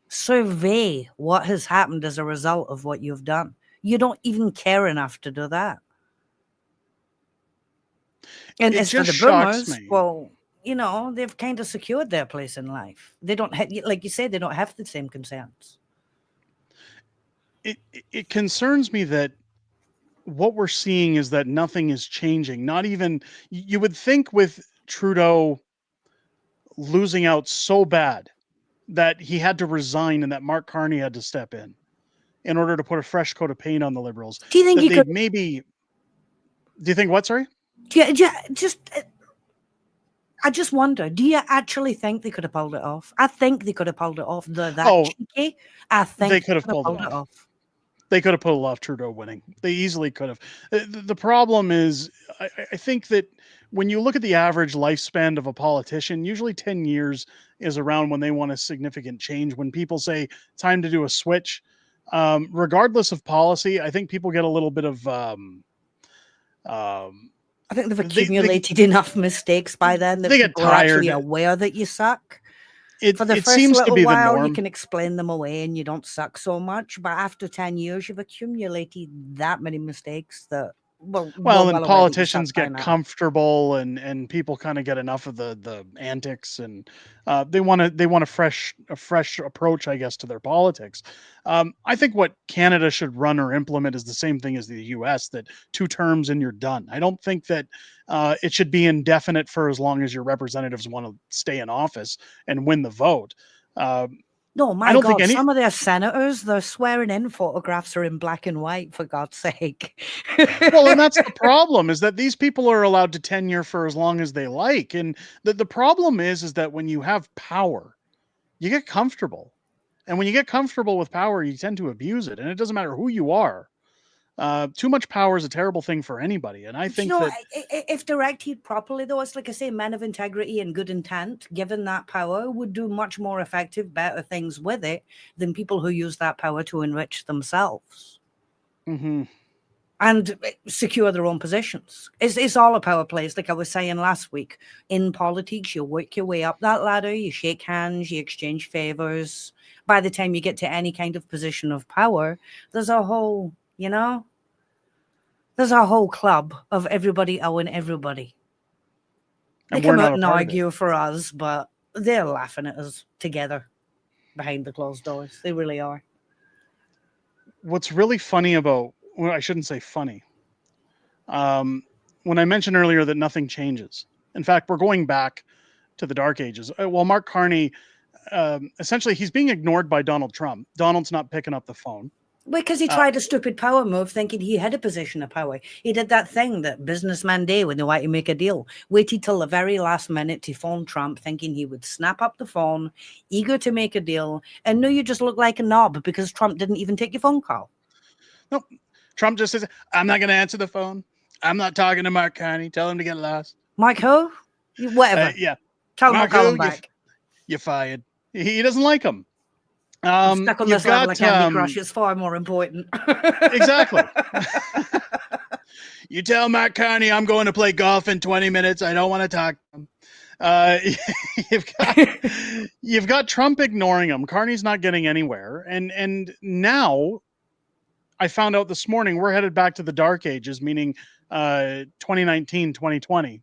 [SPEAKER 15] survey what has happened as a result of what you've done. You don't even care enough to do that. And as for the boomers, well, they've kind of secured their place in life. They don't have, like you said, they don't have the same concerns.
[SPEAKER 14] It concerns me that what we're seeing is that nothing is changing. Not even, you would think with Trudeau losing out so bad that he had to resign and that Mark Carney had to step in order to put a fresh coat of paint on the Liberals.
[SPEAKER 15] Do you think he could?
[SPEAKER 14] Maybe. Do you think what? Sorry.
[SPEAKER 15] I just wonder, do you actually think they could have pulled it off? I think they could have pulled it off. Cheeky. I think
[SPEAKER 14] they could have pulled it off. They could have pulled off Trudeau winning. They easily could have. The problem is, I think that when you look at the average lifespan of a politician, usually 10 years is around when they want a significant change. When people say time to do a switch, regardless of policy, I think people get a little bit of
[SPEAKER 15] I think they've accumulated enough mistakes by then that
[SPEAKER 14] they get
[SPEAKER 15] people are actually
[SPEAKER 14] tired.
[SPEAKER 15] aware that you suck. For the
[SPEAKER 14] it
[SPEAKER 15] first
[SPEAKER 14] seems to
[SPEAKER 15] little
[SPEAKER 14] be the
[SPEAKER 15] while, you
[SPEAKER 14] norm.
[SPEAKER 15] can explain them away and you don't suck so much. But after 10 years, you've accumulated that many mistakes that, well,
[SPEAKER 14] Well,
[SPEAKER 15] we're
[SPEAKER 14] and
[SPEAKER 15] well aware that you suck
[SPEAKER 14] politicians
[SPEAKER 15] by
[SPEAKER 14] get
[SPEAKER 15] now.
[SPEAKER 14] comfortable, and people kind of get enough of the antics, and they want a fresh approach, I guess, to their politics. I think what Canada should run or implement is the same thing as the U.S. That 2 terms and you're done. I don't think that it should be indefinite for as long as your representatives want to stay in office and win the vote.
[SPEAKER 15] No, my
[SPEAKER 14] I don't
[SPEAKER 15] God,
[SPEAKER 14] think any.
[SPEAKER 15] some of their senators, their swearing in photographs are in black and white, for God's sake.
[SPEAKER 14] Well, and that's the problem, is that these people are allowed to tenure for as long as they like. And the problem is that when you have power, you get comfortable. And when you get comfortable with power, you tend to abuse it. And it doesn't matter who you are. Too much power is a terrible thing for anybody. And I think that
[SPEAKER 15] if directed properly, though, it's like I say, men of integrity and good intent, given that power, would do much more effective, better things with it than people who use that power to enrich themselves.
[SPEAKER 14] Mm-hmm.
[SPEAKER 15] And secure their own positions. It's all a power play. It's like I was saying last week. In politics, you work your way up that ladder, you shake hands, you exchange favors. By the time you get to any kind of position of power, there's a whole, there's a whole club of everybody owing everybody. They come out and argue for us, but they're laughing at us together behind the closed doors. They really are.
[SPEAKER 14] What's really funny about, well, I shouldn't say funny. When I mentioned earlier that nothing changes. In fact, we're going back to the dark ages. Well, Mark Carney, essentially, he's being ignored by Donald Trump. Donald's not picking up the phone.
[SPEAKER 15] Because he tried a stupid power move thinking he had a position of power. He did that thing that businessmen do when they want to make a deal. Waited till the very last minute to phone Trump thinking he would snap up the phone, eager to make a deal, and knew you just looked like a knob because Trump didn't even take your phone call.
[SPEAKER 14] No, Trump just says, I'm not going to answer the phone. I'm not talking to Mark Carney. Tell him to get lost.
[SPEAKER 15] Mike who? Whatever.
[SPEAKER 14] Yeah.
[SPEAKER 15] Tell him I'll call him back.
[SPEAKER 14] You're fired. He doesn't like him.
[SPEAKER 15] Stuck on this level of Candy Crush. It's far more important.
[SPEAKER 14] Exactly. You tell Mark Carney I'm going to play golf in 20 minutes. I don't want to talk to him. You've got Trump ignoring him. Carney's not getting anywhere. And now I found out this morning we're headed back to the dark ages, meaning 2019, 2020.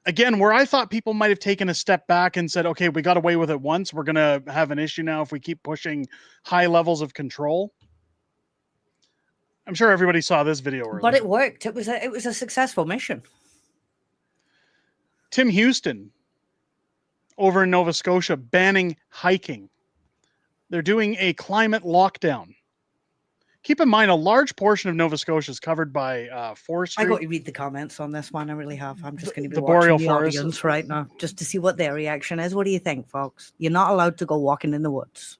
[SPEAKER 14] Again, where I thought people might have taken a step back and said, okay, we got away with it once. We're going to have an issue now if we keep pushing high levels of control. I'm sure everybody saw this video earlier.
[SPEAKER 15] But it worked. It was a successful mission.
[SPEAKER 14] Tim Houston over in Nova Scotia banning hiking. They're doing a climate lockdown. Keep in mind, a large portion of Nova Scotia is covered by forestry.
[SPEAKER 15] I got to read the comments on this one. I really have. I'm just going to be
[SPEAKER 14] the
[SPEAKER 15] watching
[SPEAKER 14] boreal
[SPEAKER 15] the
[SPEAKER 14] forest
[SPEAKER 15] audience right now just to see what their reaction is. What do you think, folks? You're not allowed to go walking in the woods.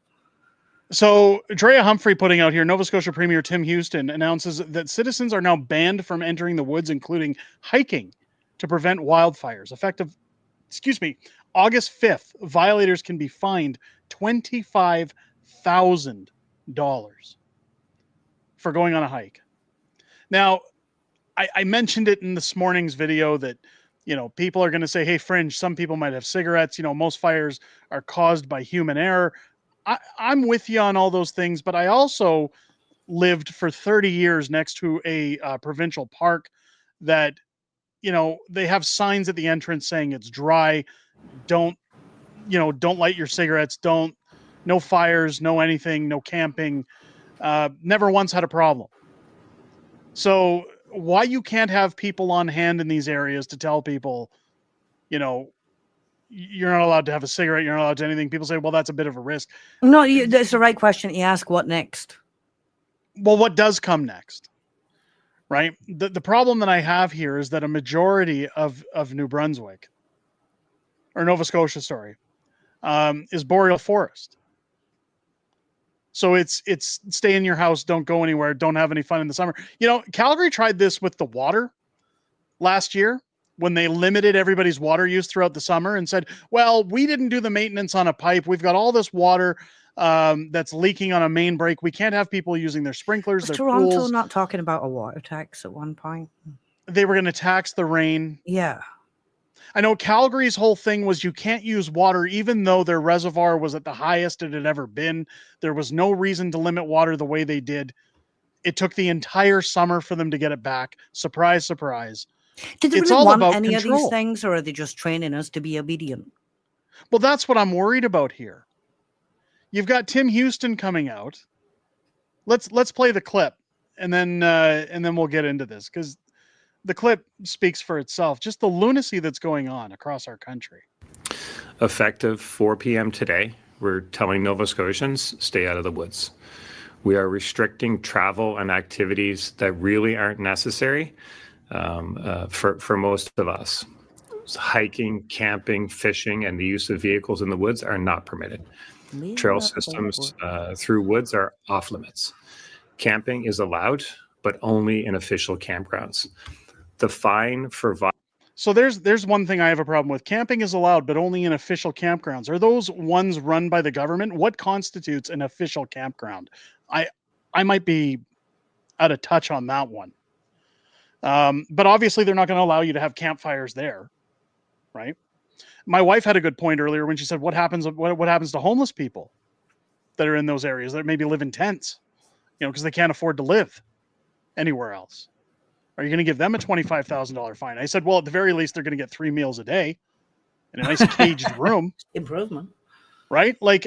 [SPEAKER 14] So, Drea Humphrey putting out here, Nova Scotia Premier Tim Houston announces that citizens are now banned from entering the woods, including hiking, to prevent wildfires. Effective, August 5th, violators can be fined $25,000 for going on a hike. Now, I mentioned it in this morning's video that, people are going to say, hey, Fringe, some people might have cigarettes. Most fires are caused by human error. I'm with you on all those things, but I also lived for 30 years next to a provincial park that, they have signs at the entrance saying it's dry. Don't light your cigarettes. No fires, no anything, no camping. Never once had a problem. So why you can't have people on hand in these areas to tell people, you're not allowed to have a cigarette, you're not allowed to anything. People say, well, that's a bit of a risk.
[SPEAKER 15] No, that's the right question. You ask what next?
[SPEAKER 14] Well, what does come next? Right? The problem that I have here is that a majority of New Brunswick, or Nova Scotia, is boreal forest. So it's stay in your house, don't go anywhere, don't have any fun in the summer. Calgary tried this with the water last year when they limited everybody's water use throughout the summer and said, well, we didn't do the maintenance on a pipe. We've got all this water that's leaking on a main break. We can't have people using their sprinklers,
[SPEAKER 15] Was
[SPEAKER 14] their
[SPEAKER 15] Toronto
[SPEAKER 14] pools.
[SPEAKER 15] not talking about a water tax at one point?
[SPEAKER 14] They were going to tax the rain.
[SPEAKER 15] Yeah.
[SPEAKER 14] I know Calgary's whole thing was you can't use water, even though their reservoir was at the highest it had ever been. There was no reason to limit water the way they did. It took the entire summer for them to get it back. Surprise, surprise.
[SPEAKER 15] Did they
[SPEAKER 14] It's
[SPEAKER 15] really
[SPEAKER 14] all
[SPEAKER 15] want
[SPEAKER 14] about
[SPEAKER 15] any of
[SPEAKER 14] control.
[SPEAKER 15] these things, or are they just training us to be obedient?
[SPEAKER 14] Well, that's what I'm worried about here. You've got Tim Houston coming out. Let's play the clip, and then we'll get into this, because the clip speaks for itself. Just the lunacy that's going on across our country.
[SPEAKER 17] Effective 4 p.m. today, we're telling Nova Scotians, stay out of the woods. We are restricting travel and activities that really aren't necessary for most of us. Hiking, camping, fishing, and the use of vehicles in the woods are not permitted. Trail systems through woods are off limits. Camping is allowed, but only in official campgrounds. The fine for
[SPEAKER 14] So there's one thing I have a problem with. Camping is allowed, but only in official campgrounds. Are those ones run by the government? What constitutes an official campground? I might be out of touch on that one. But obviously they're not going to allow you to have campfires there, right? My wife had a good point earlier when she said, what happens to homeless people that are in those areas that maybe live in tents, because they can't afford to live anywhere else? Are you going to give them a $25,000 fine? I said, well, at the very least, they're going to get 3 meals a day in a nice caged room.
[SPEAKER 15] Improvement.
[SPEAKER 14] Right? Like,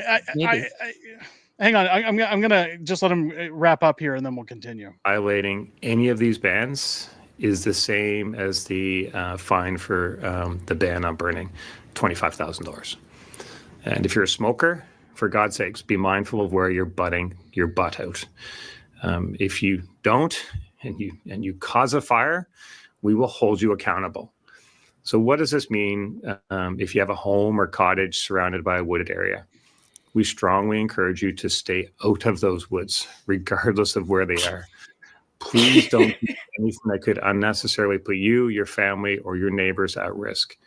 [SPEAKER 14] hang on. I'm going to just let him wrap up here, and then we'll continue.
[SPEAKER 17] Violating any of these bans is the same as the fine for the ban on burning, $25,000. And if you're a smoker, for God's sakes, be mindful of where you're butting your butt out. If you don't, and you cause a fire, we will hold you accountable. So what does this mean if you have a home or cottage surrounded by a wooded area? We strongly encourage you to stay out of those woods, regardless of where they are. Please don't do anything that could unnecessarily put you, your family, or your neighbors at risk.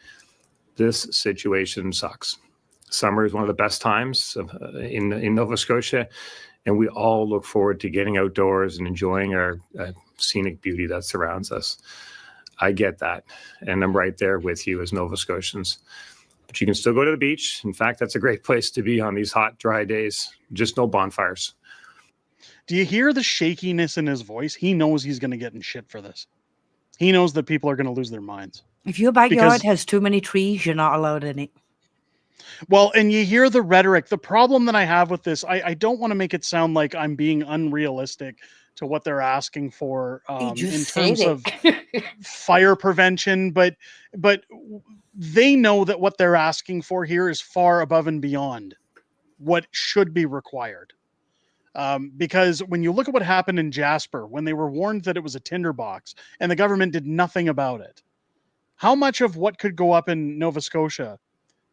[SPEAKER 17] This situation sucks. Summer is one of the best times in Nova Scotia, and we all look forward to getting outdoors and enjoying our scenic beauty that surrounds us. I get that, and I'm right there with you as Nova Scotians. But you can still go to the beach. In fact, that's a great place to be on these hot, dry days. Just no bonfires.
[SPEAKER 14] Do you hear the shakiness in his voice? He knows he's going to get in shit for this. He knows that people are going to lose their minds.
[SPEAKER 15] If your backyard has too many trees, you're not allowed in it.
[SPEAKER 14] Well, and you hear the rhetoric. The problem that I have with this, I don't want to make it sound like I'm being unrealistic to what they're asking for in terms of fire prevention, but they know that what they're asking for here is far above and beyond what should be required. Because when you look at what happened in Jasper, when they were warned that it was a tinderbox and the government did nothing about it, how much of what could go up in Nova Scotia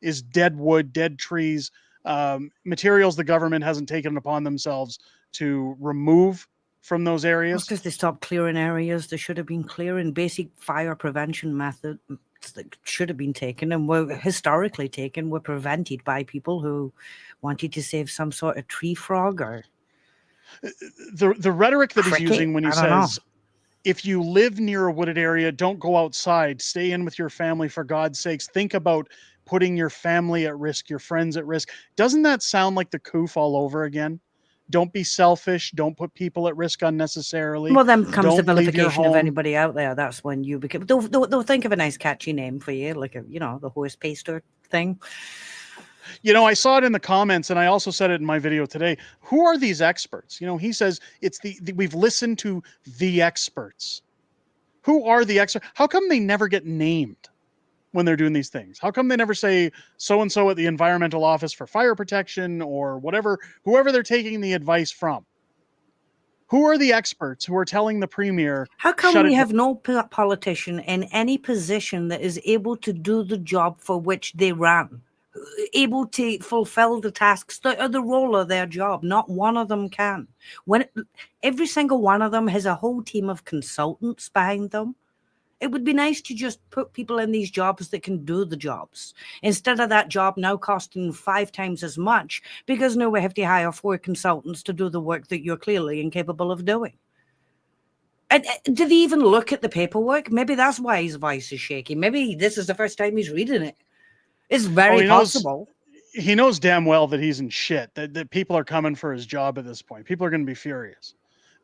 [SPEAKER 14] is dead wood, dead trees, materials the government hasn't taken upon themselves to remove from those areas?
[SPEAKER 15] Because they stopped clearing areas they should have been clearing. Basic fire prevention methods that should have been taken and were historically taken were prevented by people who wanted to save some sort of tree frog or
[SPEAKER 14] the rhetoric that
[SPEAKER 15] cricket,
[SPEAKER 14] he's using when he says, if you live near a wooded area, don't go outside, stay in with your family, for God's sakes. Think about putting your family at risk, your friends at risk. Doesn't that sound like the coof all over again? Don't be selfish. Don't put people at risk unnecessarily.
[SPEAKER 15] Well, then comes the
[SPEAKER 14] Don't leave your
[SPEAKER 15] vilification of
[SPEAKER 14] home.
[SPEAKER 15] anybody out there. That's when you become. They'll think of a nice catchy name for you, like the horse paster thing.
[SPEAKER 14] I saw it in the comments, and I also said it in my video today. Who are these experts? He says it's we've listened to the experts. Who are the experts? How come they never get named when they're doing these things? How come they never say so-and-so at the Environmental Office for Fire Protection or whatever, whoever they're taking the advice from? Who are the experts who are telling the premier?
[SPEAKER 15] How come we have no politician in any position that is able to do the job for which they ran? Able to fulfill the tasks that are the role of their job? Not one of them can. When every single one of them has a whole team of consultants behind them. It would be nice to just put people in these jobs that can do the jobs, instead of that job now costing 5 times as much, because now we have to hire 4 consultants to do the work that you're clearly incapable of doing. And did he even look at the paperwork? Maybe that's why his voice is shaky. Maybe this is the first time he's reading it. It's very possible.
[SPEAKER 14] He knows damn well that he's in shit, that people are coming for his job at this point. People are going to be furious.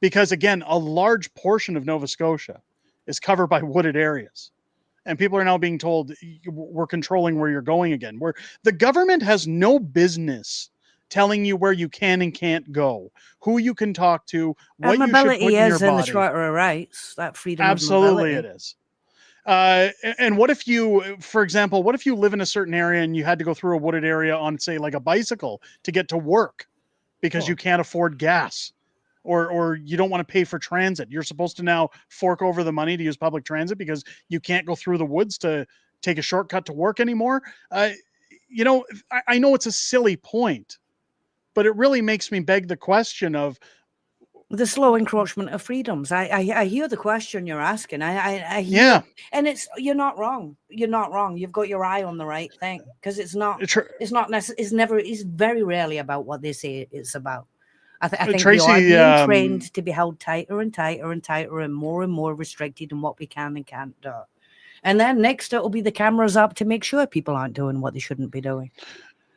[SPEAKER 14] Because, again, a large portion of Nova Scotia is covered by wooded areas. And people are now being told, we're controlling where you're going again. Where the government has no business telling you where you can and can't go, who you can talk to, what you should put in your body.
[SPEAKER 15] Mobility is in the Charter of Rights, that freedom
[SPEAKER 14] Absolutely
[SPEAKER 15] of mobility.
[SPEAKER 14] It is. And what if you, for example, what if you live in a certain area and you had to go through a wooded area on, say, like a bicycle to get to work because you can't afford gas? Or you don't want to pay for transit. You're supposed to now fork over the money to use public transit because you can't go through the woods to take a shortcut to work anymore. I know it's a silly point, but it really makes me beg the question of
[SPEAKER 15] the slow encroachment of freedoms. I hear the question you're asking. I hear,
[SPEAKER 14] yeah,
[SPEAKER 15] and you're not wrong. You're not wrong. You've got your eye on the right thing, because it's very rarely about what they say it's about. I think
[SPEAKER 14] Tracy,
[SPEAKER 15] we are being trained to be held tighter and tighter and tighter and more restricted in what we can and can't do. And then next it will be the cameras up to make sure people aren't doing what they shouldn't be doing.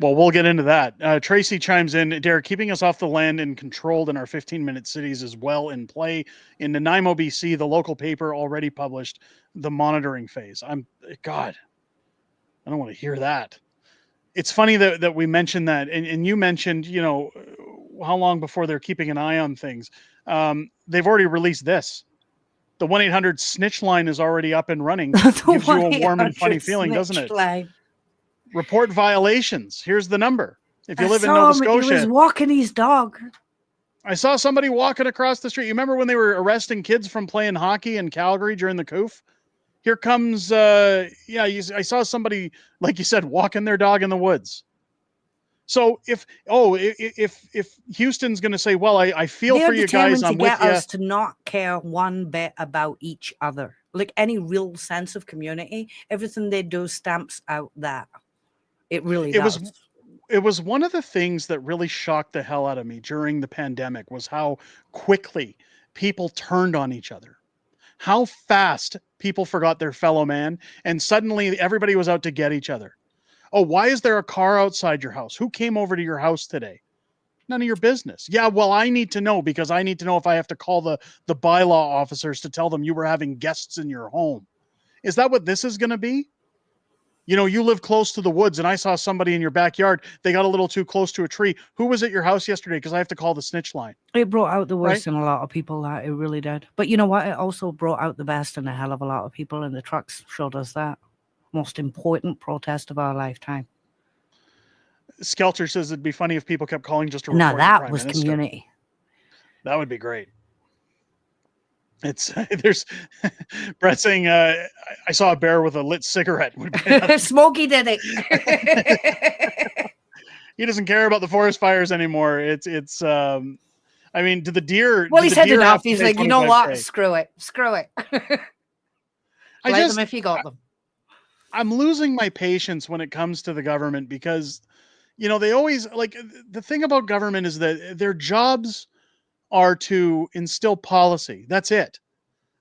[SPEAKER 14] Well, we'll get into that. Tracy chimes in, Derek, keeping us off the land and controlled in our 15-minute cities is well in play. In Nanaimo, BC, the local paper already published the monitoring phase. God, I don't want to hear that. It's funny that we mentioned that, and you mentioned, how long before they're keeping an eye on things. They've already released this. The 1-800 snitch line is already up and running. Gives you a warm and funny feeling, doesn't it?
[SPEAKER 15] Line.
[SPEAKER 14] Report violations. Here's the number. If you live in Nova Scotia.
[SPEAKER 15] He was walking his dog.
[SPEAKER 14] I saw somebody walking across the street. You remember when they were arresting kids from playing hockey in Calgary during the COOF? Here comes, I saw somebody, like you said, walking their dog in the woods. So if Houston's going to say, well, I feel for you guys, I'm with you.
[SPEAKER 15] They're determined to get us to not care one bit about each other. Like any real sense of community, everything they do stamps out that. It really does.
[SPEAKER 14] It was one of the things that really shocked the hell out of me during the pandemic was how quickly people turned on each other. How fast people forgot their fellow man, and suddenly everybody was out to get each other. Oh, why is there a car outside your house? Who came over to your house today? None of your business. Yeah, well, I need to know because I need to know if I have to call the bylaw officers to tell them you were having guests in your home. Is that what this is going to be? You live close to the woods and I saw somebody in your backyard. They got a little too close to a tree. Who was at your house yesterday? Because I have to call the snitch line.
[SPEAKER 15] It brought out the worst in a lot of people. That it really did. But you know what? It also brought out the best in a hell of a lot of people, and the trucks showed us that. Most important protest of our lifetime.
[SPEAKER 14] Skelter says it'd be funny if people kept calling just to report.
[SPEAKER 15] Now that
[SPEAKER 14] the
[SPEAKER 15] was
[SPEAKER 14] Prime Minister.
[SPEAKER 15] community.
[SPEAKER 14] That would be great. There's Brett saying I saw a bear with a lit cigarette.
[SPEAKER 15] Smokey did it.
[SPEAKER 14] He doesn't care about the forest fires anymore. It's I mean, do the deer?
[SPEAKER 15] Well, he's had enough. He's like, you know what? Screw it. Play them if you got them.
[SPEAKER 14] I'm losing my patience when it comes to the government because, they always the thing about government is that their jobs are to instill policy. That's it.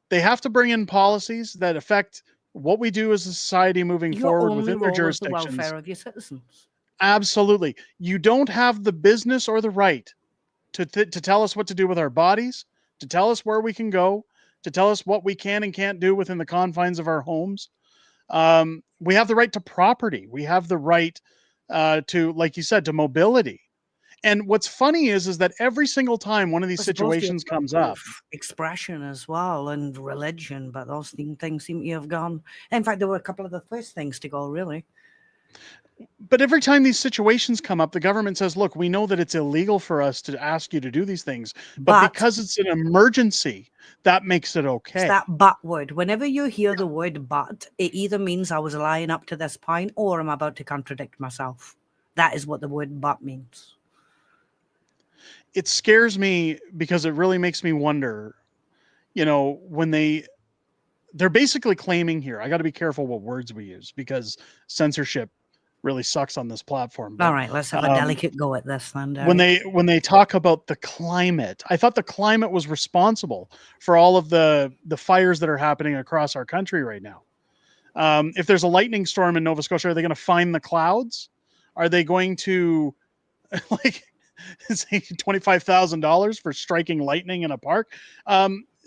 [SPEAKER 14] They have to bring in policies that affect what we do as a society moving forward within their jurisdictions.
[SPEAKER 15] The welfare of your citizens.
[SPEAKER 14] Absolutely. You don't have the business or the right to tell us what to do with our bodies, to tell us where we can go, to tell us what we can and can't do within the confines of our homes. We have the right to property. We have the right to, like you said, to mobility. And what's funny is that every single time one of these situations comes up,
[SPEAKER 15] expression as well and religion, but those things seem to have gone. In fact, there were a couple of the first things to go, really.
[SPEAKER 14] But every time these situations come up, the government says, look, we know that it's illegal for us to ask you to do these things, but because it's an emergency, that makes it okay.
[SPEAKER 15] It's that but word. Whenever you hear the word but, it either means I was lying up to this point or I'm about to contradict myself. That is what the word but means.
[SPEAKER 14] It scares me because it really makes me wonder, when they're basically claiming here, I got to be careful what words we use because censorship really sucks on this platform.
[SPEAKER 15] All right, let's have a delicate go at this then.
[SPEAKER 14] When they talk about the climate, I thought the climate was responsible for all of the fires that are happening across our country right now. If there's a lightning storm in Nova Scotia, are they going to fine the clouds? Are they going to like say $25,000 for striking lightning in a park?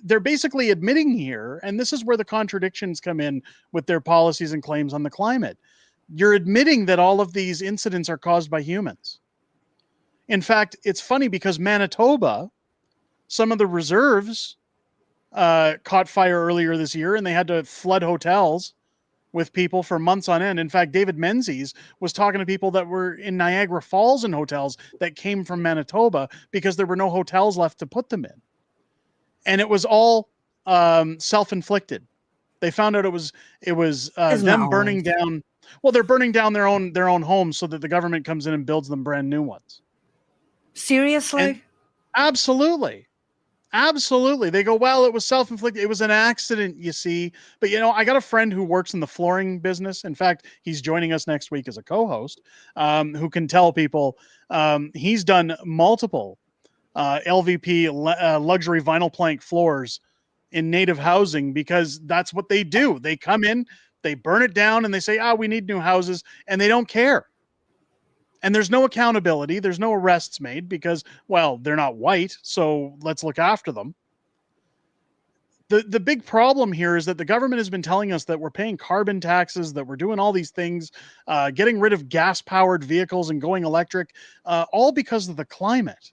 [SPEAKER 14] They're basically admitting here, and this is where the contradictions come in with their policies and claims on the climate. You're admitting that all of these incidents are caused by humans. In fact, it's funny because Manitoba, some of the reserves caught fire earlier this year, and they had to flood hotels with people for months on end. In fact, David Menzies was talking to people that were in Niagara Falls in hotels that came from Manitoba because there were no hotels left to put them in. And it was all self-inflicted. They found out it was them burning down. Well, they're burning down their own homes so that the government comes in and builds them brand new ones.
[SPEAKER 15] Seriously?
[SPEAKER 14] And absolutely. Absolutely. They go, well, it was self-inflicted. It was an accident, you see. But, I got a friend who works in the flooring business. In fact, he's joining us next week as a co-host, who can tell people he's done multiple LVP luxury vinyl plank floors in native housing because that's what they do. They come in, they burn it down, and they say, we need new houses, and they don't care. And there's no accountability. There's no arrests made because, well, they're not white, so let's look after them. The big problem here is that the government has been telling us that we're paying carbon taxes, that we're doing all these things, getting rid of gas-powered vehicles and going electric, all because of the climate.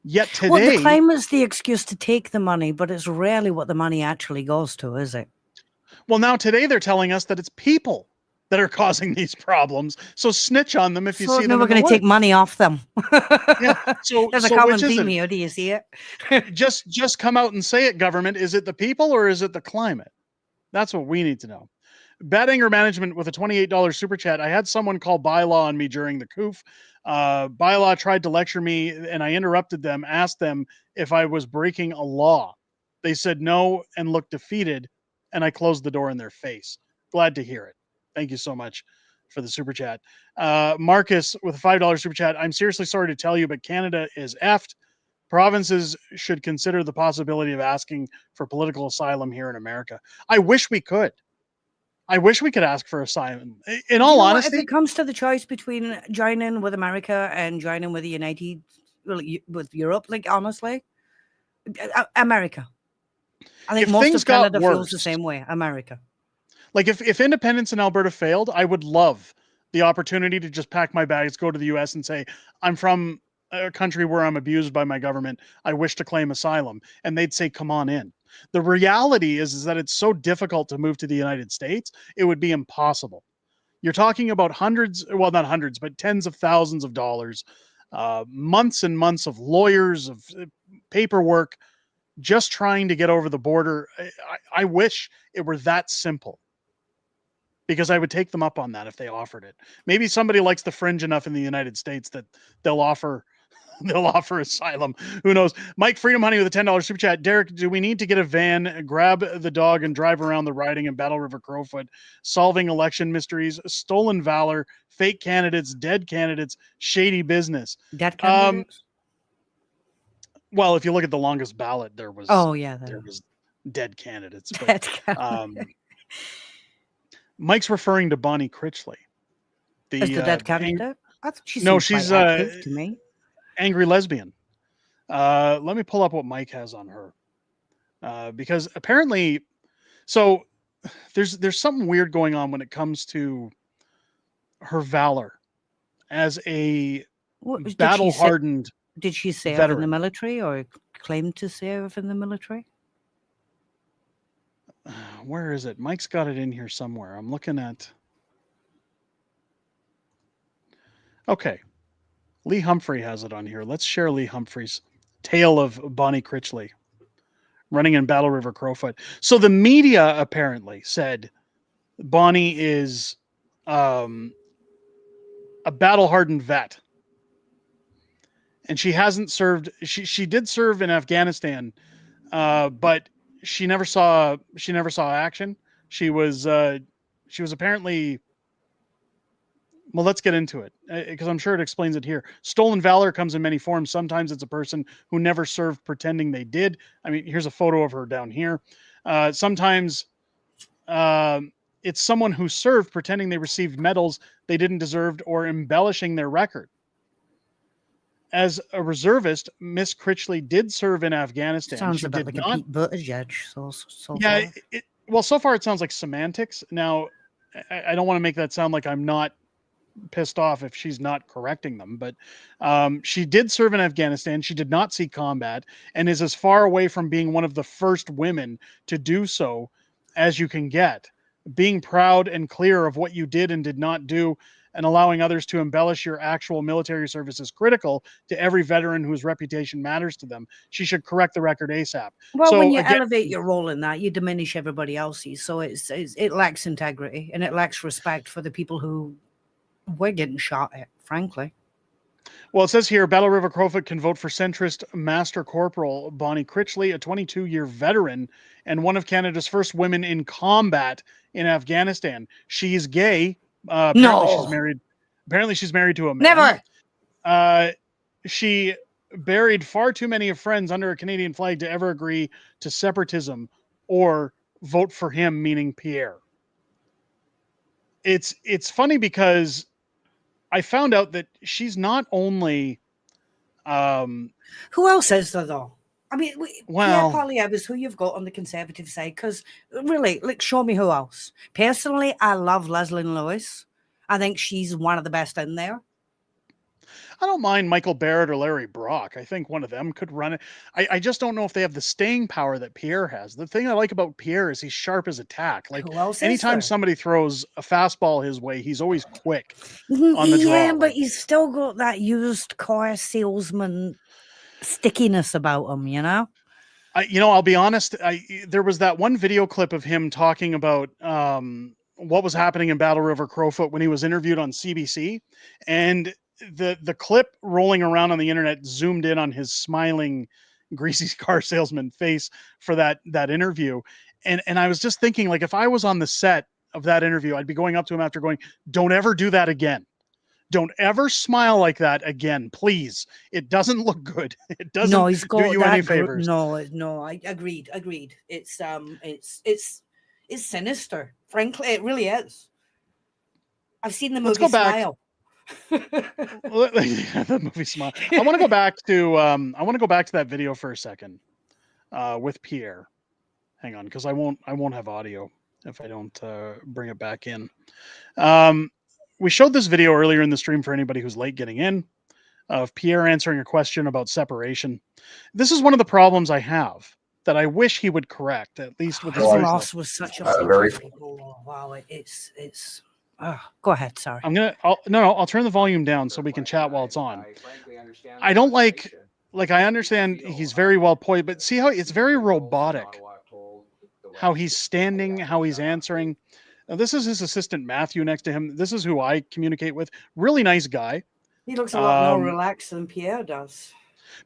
[SPEAKER 14] Yet today...
[SPEAKER 15] Well, the climate's the excuse to take the money, but it's rarely what the money actually goes to, is it?
[SPEAKER 14] Well, now today they're telling us that it's people that are causing these problems. So snitch on them if you see them.
[SPEAKER 15] We're going to take money off them.
[SPEAKER 14] Yeah. So
[SPEAKER 15] there's a common theme here. Do you see it?
[SPEAKER 14] just come out and say it, government. Is it the people or is it the climate? That's what we need to know. Bad Anger Management with a $28 super chat. I had someone call bylaw on me during the COOF. Bylaw tried to lecture me and I interrupted them, asked them if I was breaking a law. They said no and looked defeated, and I closed the door in their face. Glad to hear it. Thank you so much for the super chat. Marcus with a $5 super chat. I'm seriously sorry to tell you, but Canada is effed. Provinces should consider the possibility of asking for political asylum here in America. I wish we could. I wish we could ask for asylum. In all honesty,
[SPEAKER 15] if it comes to the choice between joining with America and joining with with Europe, like honestly, America. I think most of Canada feels the same way. America.
[SPEAKER 14] Like if independence in Alberta failed, I would love the opportunity to just pack my bags, go to the US and say, I'm from a country where I'm abused by my government. I wish to claim asylum. And they'd say, come on in. The reality is that it's so difficult to move to the United States. It would be impossible. You're talking about hundreds, well, not hundreds, but tens of thousands of dollars, months and months of lawyers, of paperwork, just trying to get over the border. I wish it were that simple, because I would take them up on that if they offered it. Maybe somebody likes the Fringe enough in the United States that they'll offer asylum. Who knows? Mike Freedom Honey with a $10 super chat. Derek, do we need to get a van, grab the dog, and drive around the riding in Battle River Crowfoot, solving election mysteries, stolen valor, fake candidates, dead candidates, shady business?
[SPEAKER 15] Dead candidates?
[SPEAKER 14] Well, if you look at the longest ballot, there was dead candidates. But, Mike's referring to Bonnie Critchley.
[SPEAKER 15] Is the dead candidate? She's
[SPEAKER 14] to
[SPEAKER 15] me.
[SPEAKER 14] Angry lesbian. Let me pull up what Mike has on her. Because apparently, so there's something weird going on when it comes to her valor as a battle-hardened
[SPEAKER 15] Did she serve
[SPEAKER 14] veteran.
[SPEAKER 15] in the military or claim to serve in the military?
[SPEAKER 14] Where is it? Mike's got it in here somewhere. I'm looking at... Okay. Lee Humphrey has it on here. Let's share Lee Humphrey's tale of Bonnie Critchley running in Battle River Crowfoot. So the media apparently said Bonnie is a battle-hardened vet. And she hasn't served. She did serve in Afghanistan, but she never saw action. She was apparently Well, let's get into it because I'm sure it explains it here. Stolen valor comes in many forms. Sometimes it's a person who never served pretending they did. I mean, here's a photo of her down here. Sometimes it's someone who served pretending they received medals they didn't deserve or embellishing their record. As a reservist, Miss Critchley did serve in Afghanistan.
[SPEAKER 15] Sounds
[SPEAKER 14] She
[SPEAKER 15] a bit
[SPEAKER 14] did
[SPEAKER 15] like
[SPEAKER 14] not,
[SPEAKER 15] a Pete Buttigieg. So
[SPEAKER 14] yeah.
[SPEAKER 15] far.
[SPEAKER 14] Well, so far it sounds like semantics. Now, I don't want to make that sound like I'm not pissed off if she's not correcting them, but she did serve in Afghanistan. She did not see combat and is as far away from being one of the first women to do so as you can get. Being proud and clear of what you did and did not do and allowing others to embellish your actual military service is critical to every veteran whose reputation matters to them. She should correct the record ASAP.
[SPEAKER 15] Well,
[SPEAKER 14] so
[SPEAKER 15] when you
[SPEAKER 14] again,
[SPEAKER 15] elevate your role in that, you diminish everybody else's. So it lacks integrity and it lacks respect for the people who were getting shot at, frankly.
[SPEAKER 14] Well, it says here, Battle River Crowfoot can vote for centrist Master Corporal Bonnie Critchley, a 22-year veteran and one of Canada's first women in combat in Afghanistan. She's gay. Apparently she's married to a man.
[SPEAKER 15] Never.
[SPEAKER 14] She buried far too many of friends under a Canadian flag to ever agree to separatism or vote for him, meaning Pierre. It's funny because I found out that she's not only
[SPEAKER 15] who else is there though? I mean,
[SPEAKER 14] well,
[SPEAKER 15] Pierre Poilievre is who you've got on the Conservative side, because really, like, show me who else. Personally, I love Leslie Lewis. I think she's one of the best in there.
[SPEAKER 14] I don't mind Michael Barrett or Larry Brock. I think one of them could run it. I just don't know if they have the staying power that Pierre has. The thing I like about Pierre is he's sharp as a tack. Like, anytime somebody throws a fastball his way, he's always quick on the draw.
[SPEAKER 15] Yeah, but he's still got that used car salesman stickiness about him, you know?
[SPEAKER 14] I'll be honest. There was that one video clip of him talking about what was happening in Battle River Crowfoot when he was interviewed on CBC, and the clip rolling around on the internet zoomed in on his smiling, greasy car salesman face for that interview, and I was just thinking, like, if I was on the set of that interview, I'd be going up to him after going, "Don't ever do that again. Don't ever smile like that again, please. It doesn't look good. It doesn't do you any favors."
[SPEAKER 15] No, I agreed. It's sinister. Frankly, it really is. I've seen the movie Smile.
[SPEAKER 14] The movie Smile. I want to go back to that video for a second with Pierre. Hang on, because I won't have audio if I don't bring it back in. We showed this video earlier in the stream for anybody who's late getting in, of Pierre answering a question about separation. This is one of the problems I have that I wish he would correct, at least with
[SPEAKER 15] his loss was such a very wow. It's go ahead. Sorry.
[SPEAKER 14] I'll turn the volume down so we can chat while it's on. I don't like I understand he's very well poised, but see how it's very robotic. How he's standing, how he's answering. Now, this is his assistant, Matthew, next to him. This is who I communicate with. Really nice guy.
[SPEAKER 15] He looks a lot more relaxed than Pierre does.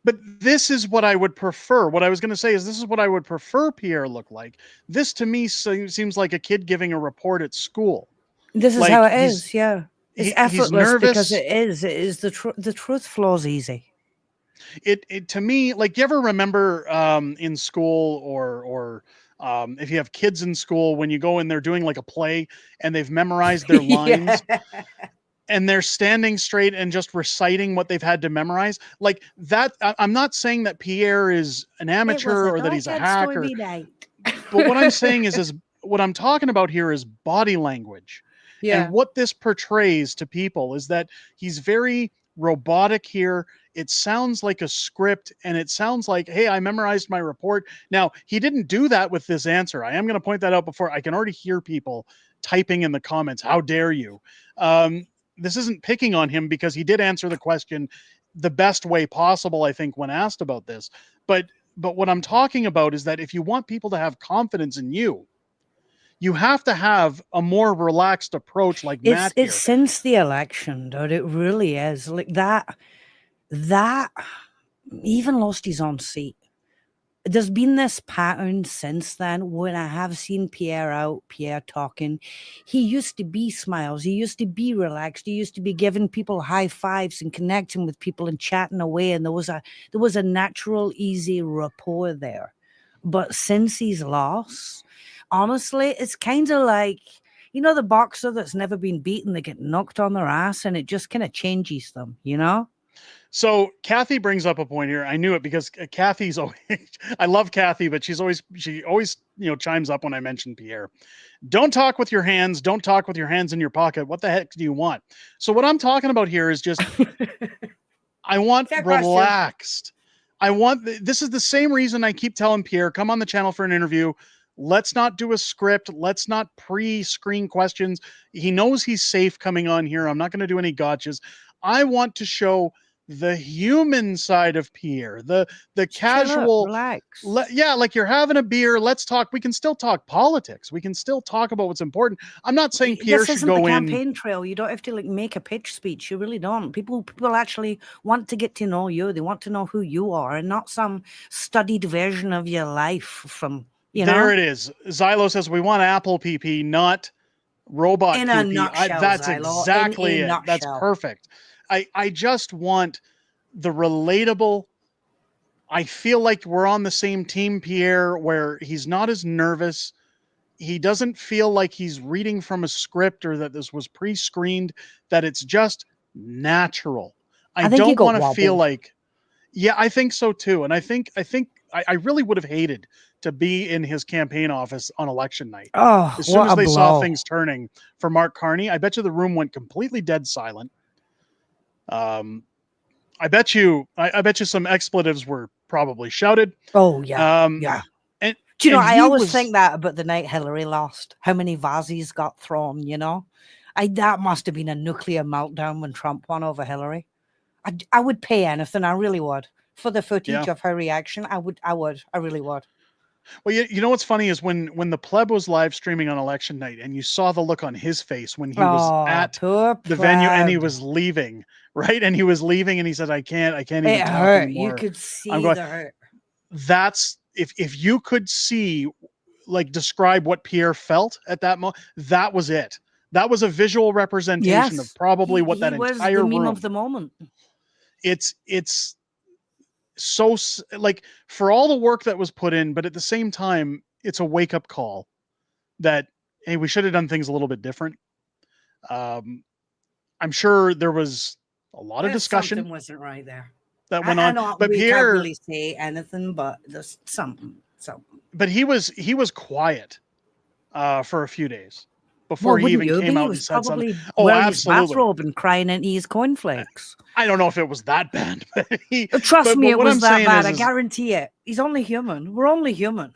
[SPEAKER 14] But this is what I would prefer. What I was going to say is this is what I would prefer Pierre look like. This, to me, seems like a kid giving a report at school.
[SPEAKER 15] This is how it is, yeah. It's effortless because it is. It is the truth flows easy.
[SPEAKER 14] It to me, like, you ever remember in school or if you have kids in school, when you go and they're doing like a play and they've memorized their lines and they're standing straight and just reciting what they've had to memorize like that. I'm not saying that Pierre is an amateur or that he's a hacker, but what I'm saying is what I'm talking about here is body language. Yeah. And what this portrays to people is that he's very robotic here. It sounds like a script, and it sounds like, hey, I memorized my report. Now, he didn't do that with this answer. I am going to point that out before. I can already hear people typing in the comments, how dare you? This isn't picking on him because he did answer the question the best way possible, I think, when asked about this. But what I'm talking about is that if you want people to have confidence in you, you have to have a more relaxed approach like Matt here.
[SPEAKER 15] It's since the election, dude. It really is. Like that even lost his own seat. there's been this pattern since then when I have seen Pierre talking. He used to be smiles. He used to be relaxed. He used to be giving people high fives and connecting with people and chatting away. And there was a natural, easy rapport there. But since he's lost, honestly, it's kind of like, you know, the boxer that's never been beaten, they get knocked on their ass and it just kind of changes them, you know?
[SPEAKER 14] So Kathy brings up a point here. I knew it because Kathy's always, I love Kathy, but she always, chimes up when I mention Pierre. Don't talk with your hands. Don't talk with your hands in your pocket. What the heck do you want? So what I'm talking about here is just, I want relaxed. This is the same reason I keep telling Pierre, come on the channel for an interview. Let's not do a script. Let's not pre-screen questions. He knows he's safe coming on here. I'm not going to do any gotchas. I want to show the human side of Pierre, the casual,
[SPEAKER 15] relax.
[SPEAKER 14] Like you're having a beer. Let's talk. We can still talk politics. We can still talk about what's important. I'm not saying Pierre should go in.
[SPEAKER 15] This isn't the campaign trail. You don't have to make a pitch speech. You really don't. People actually want to get to know you. They want to know who you are, and not some studied version of your life from.
[SPEAKER 14] There it is. Xylo says we want Apple PP, not robot
[SPEAKER 15] in
[SPEAKER 14] PP.
[SPEAKER 15] A nutshell,
[SPEAKER 14] that's
[SPEAKER 15] Xylo.
[SPEAKER 14] exactly
[SPEAKER 15] in
[SPEAKER 14] it. That's perfect. I just want the relatable. I feel like we're on the same team, Pierre, where he's not as nervous. He doesn't feel like he's reading from a script or that this was pre-screened, that it's just natural. I don't want to feel like, I think so too. And I think I really would have hated to be in his campaign office on election night.
[SPEAKER 15] Oh,
[SPEAKER 14] as soon as they saw things turning for Mark Carney, I bet you the room went completely dead silent. I bet you some expletives were probably shouted.
[SPEAKER 15] Oh yeah. Yeah.
[SPEAKER 14] And
[SPEAKER 15] do you know, I always think that about the night Hillary lost, how many vases got thrown, you know? That must have been a nuclear meltdown when Trump won over Hillary. I would pay anything. I really would. For the footage of her reaction, I really would.
[SPEAKER 14] Well, you know what's funny is when the pleb was live streaming on election night and you saw the look on his face when he was at the venue and he was leaving, right? And he was leaving and he said, I can't even
[SPEAKER 15] it
[SPEAKER 14] talk
[SPEAKER 15] hurt.
[SPEAKER 14] anymore.
[SPEAKER 15] You could see the hurt.
[SPEAKER 14] That's if you could see, like, describe what Pierre felt at that moment, that was it. That was a visual representation of probably what that entire
[SPEAKER 15] the meme
[SPEAKER 14] room
[SPEAKER 15] of the moment.
[SPEAKER 14] It's so, like, for all the work that was put in, but at the same time, it's a wake-up call that, hey, we should have done things a little bit different. I'm sure there was a lot of discussion.
[SPEAKER 15] Something wasn't right there.
[SPEAKER 14] That went on. But
[SPEAKER 15] we
[SPEAKER 14] Pierre,
[SPEAKER 15] can't really say anything, but there's something.
[SPEAKER 14] But he was quiet for a few days before he even came out and said something. Oh, absolutely.
[SPEAKER 15] His bathrobe and crying into his cornflakes.
[SPEAKER 14] I don't know if it was that bad, but
[SPEAKER 15] trust me, it was that bad. I guarantee it. He's only human. We're only human.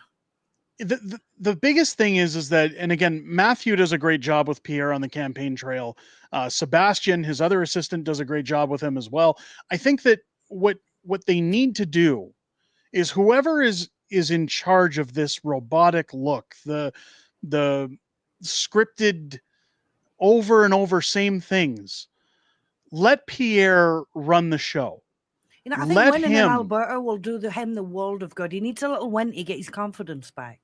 [SPEAKER 14] The biggest thing is that, and again, Matthew does a great job with Pierre on the campaign trail. Sebastian, his other assistant, does a great job with him as well. I think that what they need to do is whoever is in charge of this robotic look, the scripted over and over same things, let Pierre run the show.
[SPEAKER 15] You know, I think winning in Alberta will do him the world of good. He needs a little win to get his confidence back.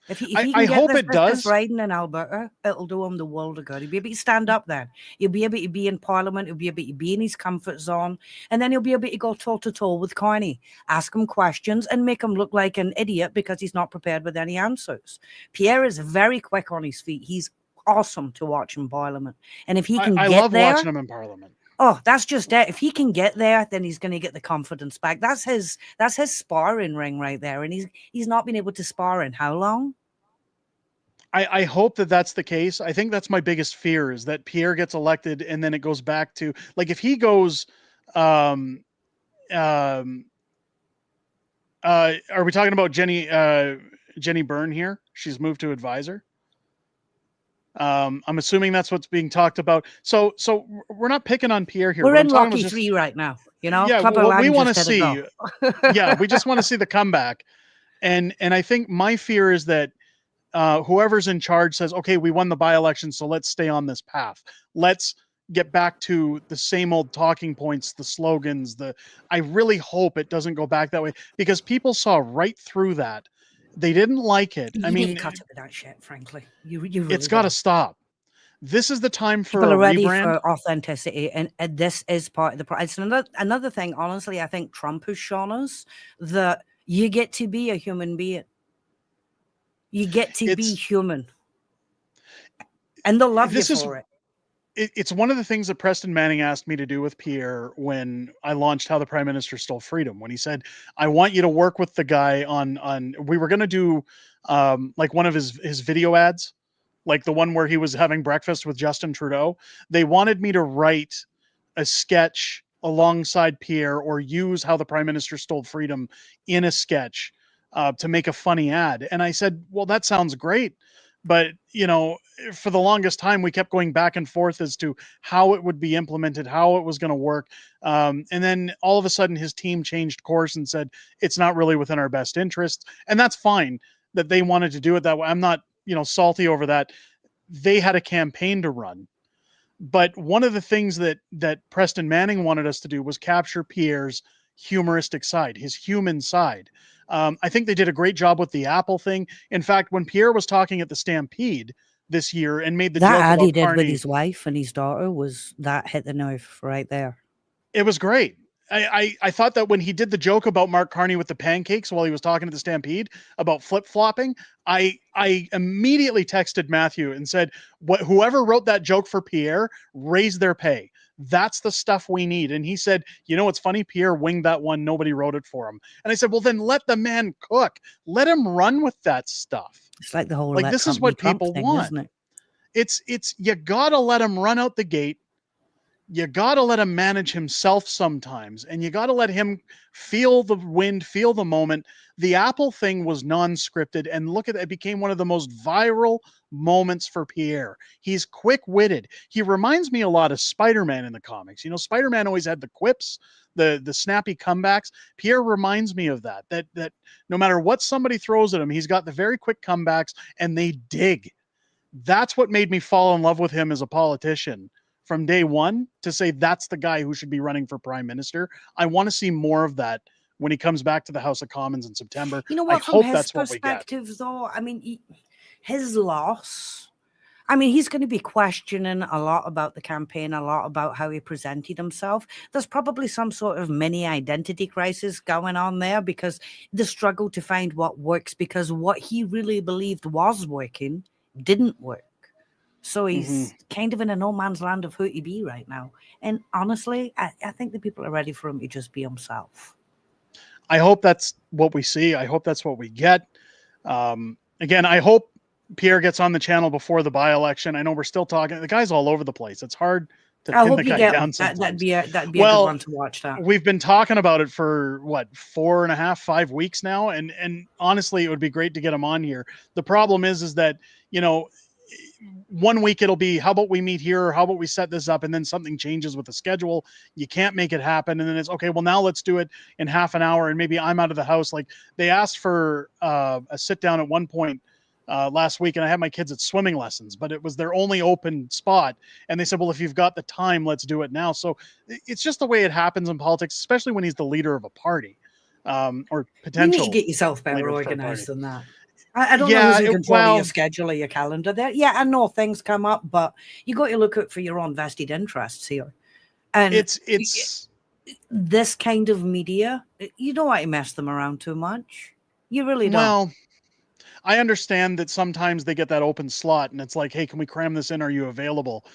[SPEAKER 15] If he can get this riding in Alberta, it'll do him the world of good. He'll be able to stand up then. He'll be able to be in Parliament. He'll be able to be in his comfort zone. And then he'll be able to go toe-to-toe with Carney, ask him questions and make him look like an idiot because he's not prepared with any answers. Pierre is very quick on his feet. He's awesome to watch in Parliament. And if he can
[SPEAKER 14] I love watching him in Parliament.
[SPEAKER 15] Oh, that's just it. If he can get there, then he's going to get the confidence back. That's his sparring ring right there. And he's not been able to spar in how long?
[SPEAKER 14] I hope that that's the case. I think that's my biggest fear, is that Pierre gets elected and then it goes back to, like, if he goes, are we talking about Jenny Byrne here? She's moved to advisor. I'm assuming that's what's being talked about. So we're not picking on Pierre here.
[SPEAKER 15] We're in Rocky 3 right now. You know,
[SPEAKER 14] yeah, what we want to see. Yeah, we just want to see the comeback. And I think my fear is that whoever's in charge says, okay, we won the by-election, so let's stay on this path. Let's get back to the same old talking points, the slogans, I really hope it doesn't go back that way, because people saw right through that. They didn't like it.
[SPEAKER 15] You need to cut it with that shit, frankly. You really
[SPEAKER 14] it's got to stop. This is the time for
[SPEAKER 15] people
[SPEAKER 14] a
[SPEAKER 15] are ready
[SPEAKER 14] rebrand.
[SPEAKER 15] for authenticity, and this is part of the price. Another thing, honestly, I think Trump has shown us that you get to be a human being. You get to be human, and they'll love you for it.
[SPEAKER 14] It's one of the things that Preston Manning asked me to do with Pierre when I launched How the Prime Minister Stole Freedom, when he said, I want you to work with the guy on we were going to do like one of his video ads, like the one where he was having breakfast with Justin Trudeau. They wanted me to write a sketch alongside Pierre, or use How the Prime Minister Stole Freedom in a sketch to make a funny ad. And I said, well, that sounds great. But, you know, for the longest time, we kept going back and forth as to how it would be implemented, how it was going to work. And then all of a sudden his team changed course and said, it's not really within our best interest. And that's fine that they wanted to do it that way. I'm not, you know, salty over that. They had a campaign to run. But one of the things that Preston Manning wanted us to do was capture Pierre's humoristic side, his human side. I think they did a great job with the Apple thing. In fact, when Pierre was talking at the Stampede this year and made the joke
[SPEAKER 15] ad
[SPEAKER 14] about
[SPEAKER 15] he did
[SPEAKER 14] Carney,
[SPEAKER 15] with his wife and his daughter that hit the nerve right there.
[SPEAKER 14] It was great. I thought that when he did the joke about Mark Carney with the pancakes while he was talking to the Stampede about flip-flopping, I immediately texted Matthew and said, whoever wrote that joke for Pierre, raise their pay. That's the stuff we need. And he said, you know, what's funny? Pierre winged that one. Nobody wrote it for him. And I said, well, then let the man cook. Let him run with that stuff.
[SPEAKER 15] It's like the whole,
[SPEAKER 14] like, this is what people
[SPEAKER 15] thing,
[SPEAKER 14] want.
[SPEAKER 15] isn't it?
[SPEAKER 14] It's, you gotta let him run out the gate. You got to let him manage himself sometimes, and you got to let him feel the wind, feel the moment. The Apple thing was non-scripted, and look at it, it became one of the most viral moments for Pierre. He's quick-witted. He reminds me a lot of Spider-Man in the comics. You know, Spider-Man always had the quips, the snappy comebacks. Pierre reminds me of that no matter what somebody throws at him, he's got the very quick comebacks, and they dig. That's what made me fall in love with him as a politician from day one, to say that's the guy who should be running for prime minister. I want to see more of that when he comes back to the House of Commons in September.
[SPEAKER 15] You know what,
[SPEAKER 14] I
[SPEAKER 15] from
[SPEAKER 14] hope
[SPEAKER 15] his
[SPEAKER 14] that's what we get.
[SPEAKER 15] perspective, though, I mean, his loss, I mean, he's going to be questioning a lot about the campaign, a lot about how he presented himself. There's probably some sort of mini identity crisis going on there, because the struggle to find what works, because what he really believed was working didn't work. So he's kind of in a no man's land of who to be right now. And honestly, I think the people are ready for him to just be himself.
[SPEAKER 14] I hope that's what we see. I hope that's what we get. Again, I hope Pierre gets on the channel before the by-election. I know we're still talking. The guy's all over the place. It's hard to pin the guy down sometimes.
[SPEAKER 15] That'd be a good one to watch. That
[SPEAKER 14] we've been talking about it for what, 4.5, 5 weeks now, and honestly, it would be great to get him on here. The problem is that, you know, 1 week it'll be, how about we meet here, or how about we set this up, and then something changes with the schedule. You can't make it happen, and then it's okay, well, now let's do it in half an hour, and maybe I'm out of the house. Like, they asked for a sit down at one point last week, and I had my kids at swimming lessons, but it was their only open spot, and they said, well, if you've got the time, let's do it now. So it's just the way it happens in politics, especially when he's the leader of a party, or potential.
[SPEAKER 15] You need to get yourself better organized than that. I don't know if you control your schedule or your calendar there. Yeah, I know things come up, but you got to look out for your own vested interests here. And
[SPEAKER 14] it's
[SPEAKER 15] this kind of media, you don't want to mess them around too much. You really don't.
[SPEAKER 14] Well, I understand that sometimes they get that open slot, and it's like, hey, can we cram this in? Are you available?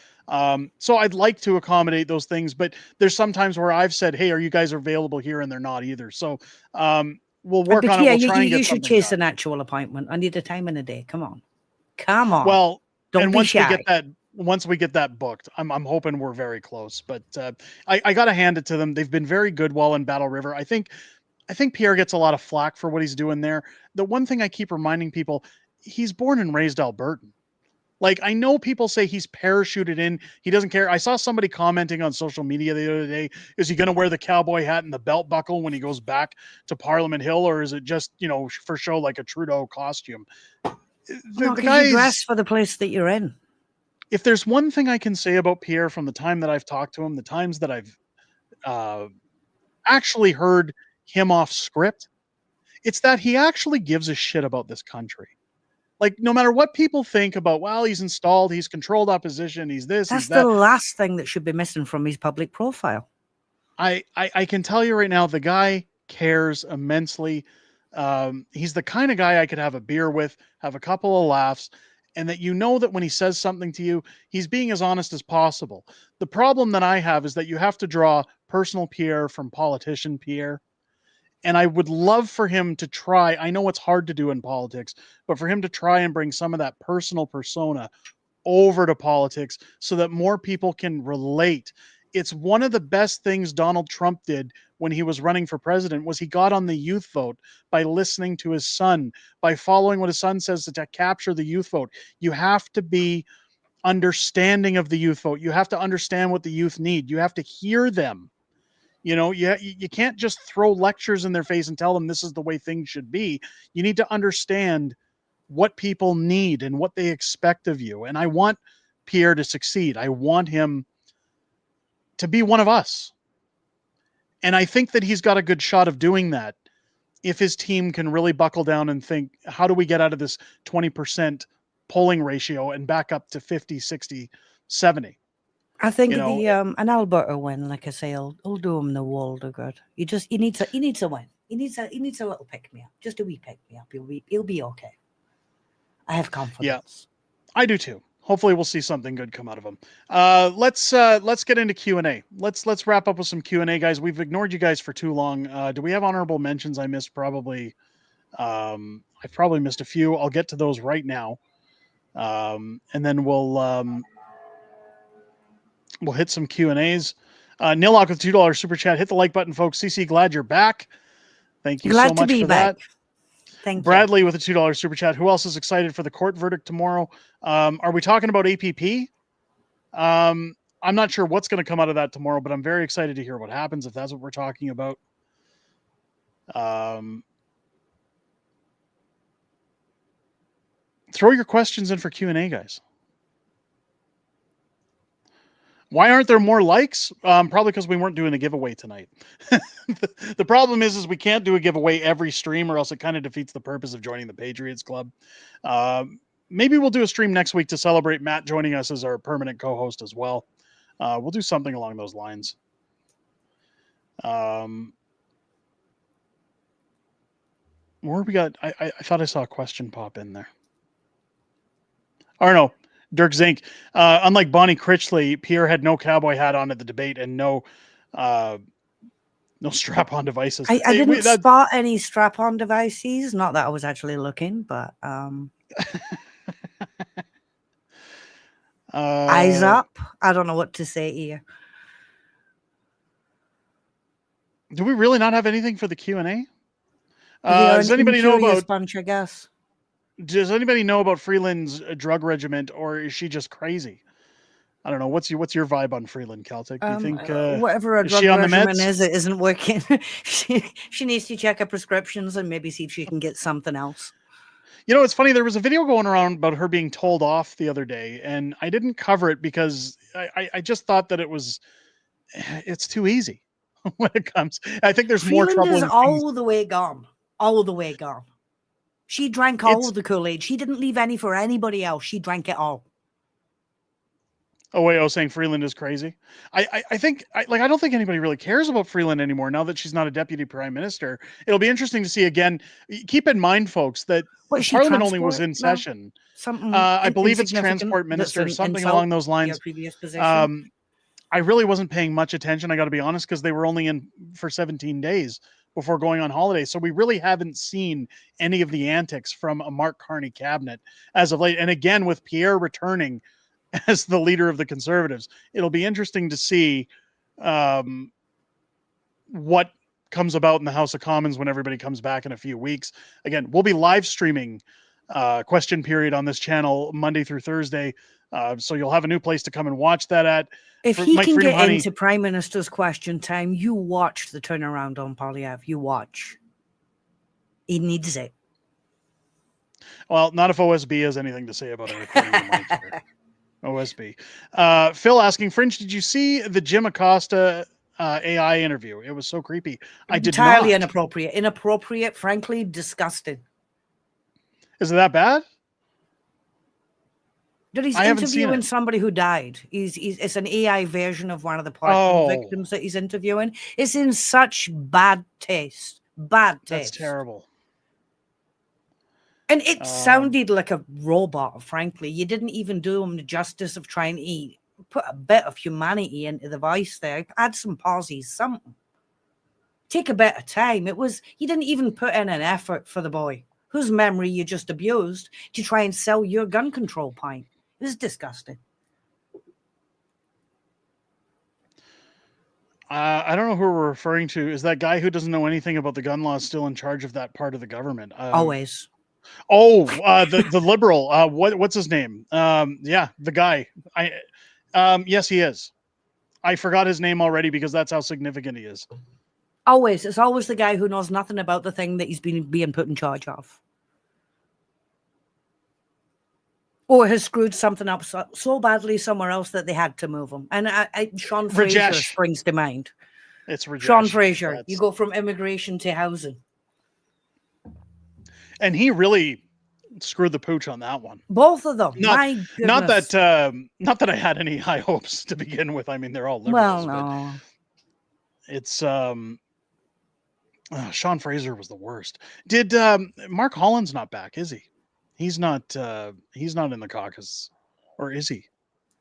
[SPEAKER 14] So I'd like to accommodate those things, but there's sometimes where I've said, hey, are you guys available here? And they're not either. So we'll work on it.
[SPEAKER 15] Yeah,
[SPEAKER 14] we'll try and get
[SPEAKER 15] you should chase an actual appointment. I need a time and a day. Come on.
[SPEAKER 14] Well,
[SPEAKER 15] don't
[SPEAKER 14] and
[SPEAKER 15] be shy.
[SPEAKER 14] once we get that booked, I'm hoping we're very close. But I got to hand it to them. They've been very good while in Battle River. I think Pierre gets a lot of flack for what he's doing there. The one thing I keep reminding people, he's born and raised Albertan. Like, I know people say he's parachuted in. He doesn't care. I saw somebody commenting on social media the other day, is he going to wear the cowboy hat and the belt buckle when he goes back to Parliament Hill? Or is it just, you know, for show, like a Trudeau costume?
[SPEAKER 15] The guy dress for the place that you're in.
[SPEAKER 14] if there's one thing I can say about Pierre from the time that I've talked to him, the times that I've actually heard him off script, it's that he actually gives a shit about this country. Like, no matter what people think about, well, he's installed, he's controlled opposition, he's this,
[SPEAKER 15] That's
[SPEAKER 14] he's that.
[SPEAKER 15] the last thing that should be missing from his public profile.
[SPEAKER 14] I can tell you right now, the guy cares immensely. He's the kind of guy I could have a beer with, have a couple of laughs, and that you know that when he says something to you, he's being as honest as possible. The problem that I have is that you have to draw personal Pierre from politician Pierre. And I would love for him to try, I know it's hard to do in politics, but for him to try and bring some of that personal persona over to politics so that more people can relate. It's one of the best things Donald Trump did when he was running for president was he got on the youth vote by listening to his son, by following what his son says to capture the youth vote. You have to be understanding of the youth vote. You have to understand what the youth need. You have to hear them. You know, you can't just throw lectures in their face and tell them this is the way things should be. You need to understand what people need and what they expect of you. And I want Pierre to succeed. I want him to be one of us. And I think that he's got a good shot of doing that if his team can really buckle down and think, how do we get out of this 20% polling ratio and back up to 50, 60, 70?
[SPEAKER 15] I think an Alberta win, like I say, will do him the world of good. He needs a win. He needs a little pick me up, just a wee pick me up. He'll be okay. I have confidence.
[SPEAKER 14] Yeah, I do too. Hopefully, we'll see something good come out of him. Let's get into Q&A. Let's wrap up with some Q&A, guys. We've ignored you guys for too long. Do we have honorable mentions? I missed probably. I've probably missed a few. I'll get to those right now, and then we'll hit some Q&As. Nillock with $2 super chat. Hit the like button, folks. CC, glad you're back. Thank you so much for that.
[SPEAKER 15] Thank
[SPEAKER 14] Bradley with a $2 super chat. Who else is excited for the court verdict tomorrow? Are we talking about APP? I'm not sure what's going to come out of that tomorrow, but I'm very excited to hear what happens if that's what we're talking about. Throw your questions in for Q&A, guys. Why aren't there more likes? Probably because we weren't doing a giveaway tonight. The problem is we can't do a giveaway every stream or else it kind of defeats the purpose of joining the Patriots Club. Maybe we'll do a stream next week to celebrate Matt joining us as our permanent co-host as well. We'll do something along those lines. Where we got? I thought I saw a question pop in there. Or no. Dirk Zink, unlike Bonnie Critchley, Pierre had no cowboy hat on at the debate and no strap-on devices.
[SPEAKER 15] I didn't spot any strap-on devices. Not that I was actually looking, but eyes up. I don't know what to say here.
[SPEAKER 14] Do we really not have anything for the Q&A?
[SPEAKER 15] Does anybody know about bunch, I guess?
[SPEAKER 14] Does anybody know about Freeland's drug regiment, or is she just crazy? I don't know. What's your vibe on Freeland, Celtic? Do you think
[SPEAKER 15] whatever a drug regimen is, it isn't working? she needs to check her prescriptions and maybe see if she can get something else.
[SPEAKER 14] You know, it's funny. There was a video going around about her being told off the other day, and I didn't cover it because I just thought that it's too easy when it comes. I think there's more trouble.
[SPEAKER 15] Freeland is all the way gone. All the way gone. She drank all of the Kool-Aid. She didn't leave any for anybody else. She drank it all.
[SPEAKER 14] Oh, wait, I was saying Freeland is crazy. I don't think anybody really cares about Freeland anymore now that she's not a deputy prime minister. It'll be interesting to see again. Keep in mind, folks, that Parliament only was in session. I believe it's transport minister, something along those lines.
[SPEAKER 15] Previous position.
[SPEAKER 14] I really wasn't paying much attention, I got to be honest, because they were only in for 17 days before going on holiday. So we really haven't seen any of the antics from a Mark Carney cabinet as of late. And again, with Pierre returning as the leader of the Conservatives, it'll be interesting to see what comes about in the House of Commons when everybody comes back in a few weeks. Again, we'll be live streaming question period on this channel Monday through Thursday. So you'll have a new place to come and watch that at.
[SPEAKER 15] If he can get into Prime Minister's question time, you watch the turnaround on Poilievre. You watch. He needs it.
[SPEAKER 14] Well, not if OSB has anything to say about it. OSB. Phil asking, Fringe, did you see the Jim Acosta AI interview? It was so creepy. I did
[SPEAKER 15] Entirely
[SPEAKER 14] not.
[SPEAKER 15] inappropriate. Inappropriate, frankly, disgusting.
[SPEAKER 14] Is it that bad?
[SPEAKER 15] That he's
[SPEAKER 14] I haven't seen
[SPEAKER 15] interviewing
[SPEAKER 14] it.
[SPEAKER 15] somebody who died. It's an AI version of one of the parkland victims that he's interviewing. It's in such bad taste. Bad taste.
[SPEAKER 14] That's terrible.
[SPEAKER 15] And it sounded like a robot, frankly. You didn't even do him the justice of trying to put a bit of humanity into the voice there. Add some pauses, something. Take a bit of time. You didn't even put in an effort for the boy, whose memory you just abused to try and sell your gun control point. It was disgusting.
[SPEAKER 14] I don't know who we're referring to. Is that guy who doesn't know anything about the gun laws still in charge of that part of the government?
[SPEAKER 15] Always.
[SPEAKER 14] The liberal. What's his name? Yeah, the guy. Yes, he is. I forgot his name already because that's how significant he is.
[SPEAKER 15] Always. It's always the guy who knows nothing about the thing that he's being put in charge of. Or has screwed something up so badly somewhere else that they had to move him. And Sean Fraser springs to mind.
[SPEAKER 14] It's Rajesh.
[SPEAKER 15] Sean Fraser. You go from immigration to housing.
[SPEAKER 14] And he really screwed the pooch on that one.
[SPEAKER 15] Both of them.
[SPEAKER 14] Not that I had any high hopes to begin with. I mean, they're all liberals.
[SPEAKER 15] Well, no.
[SPEAKER 14] It's Sean Fraser was the worst. Did Mark Holland's not back, is he? He's not in the caucus. Or is he?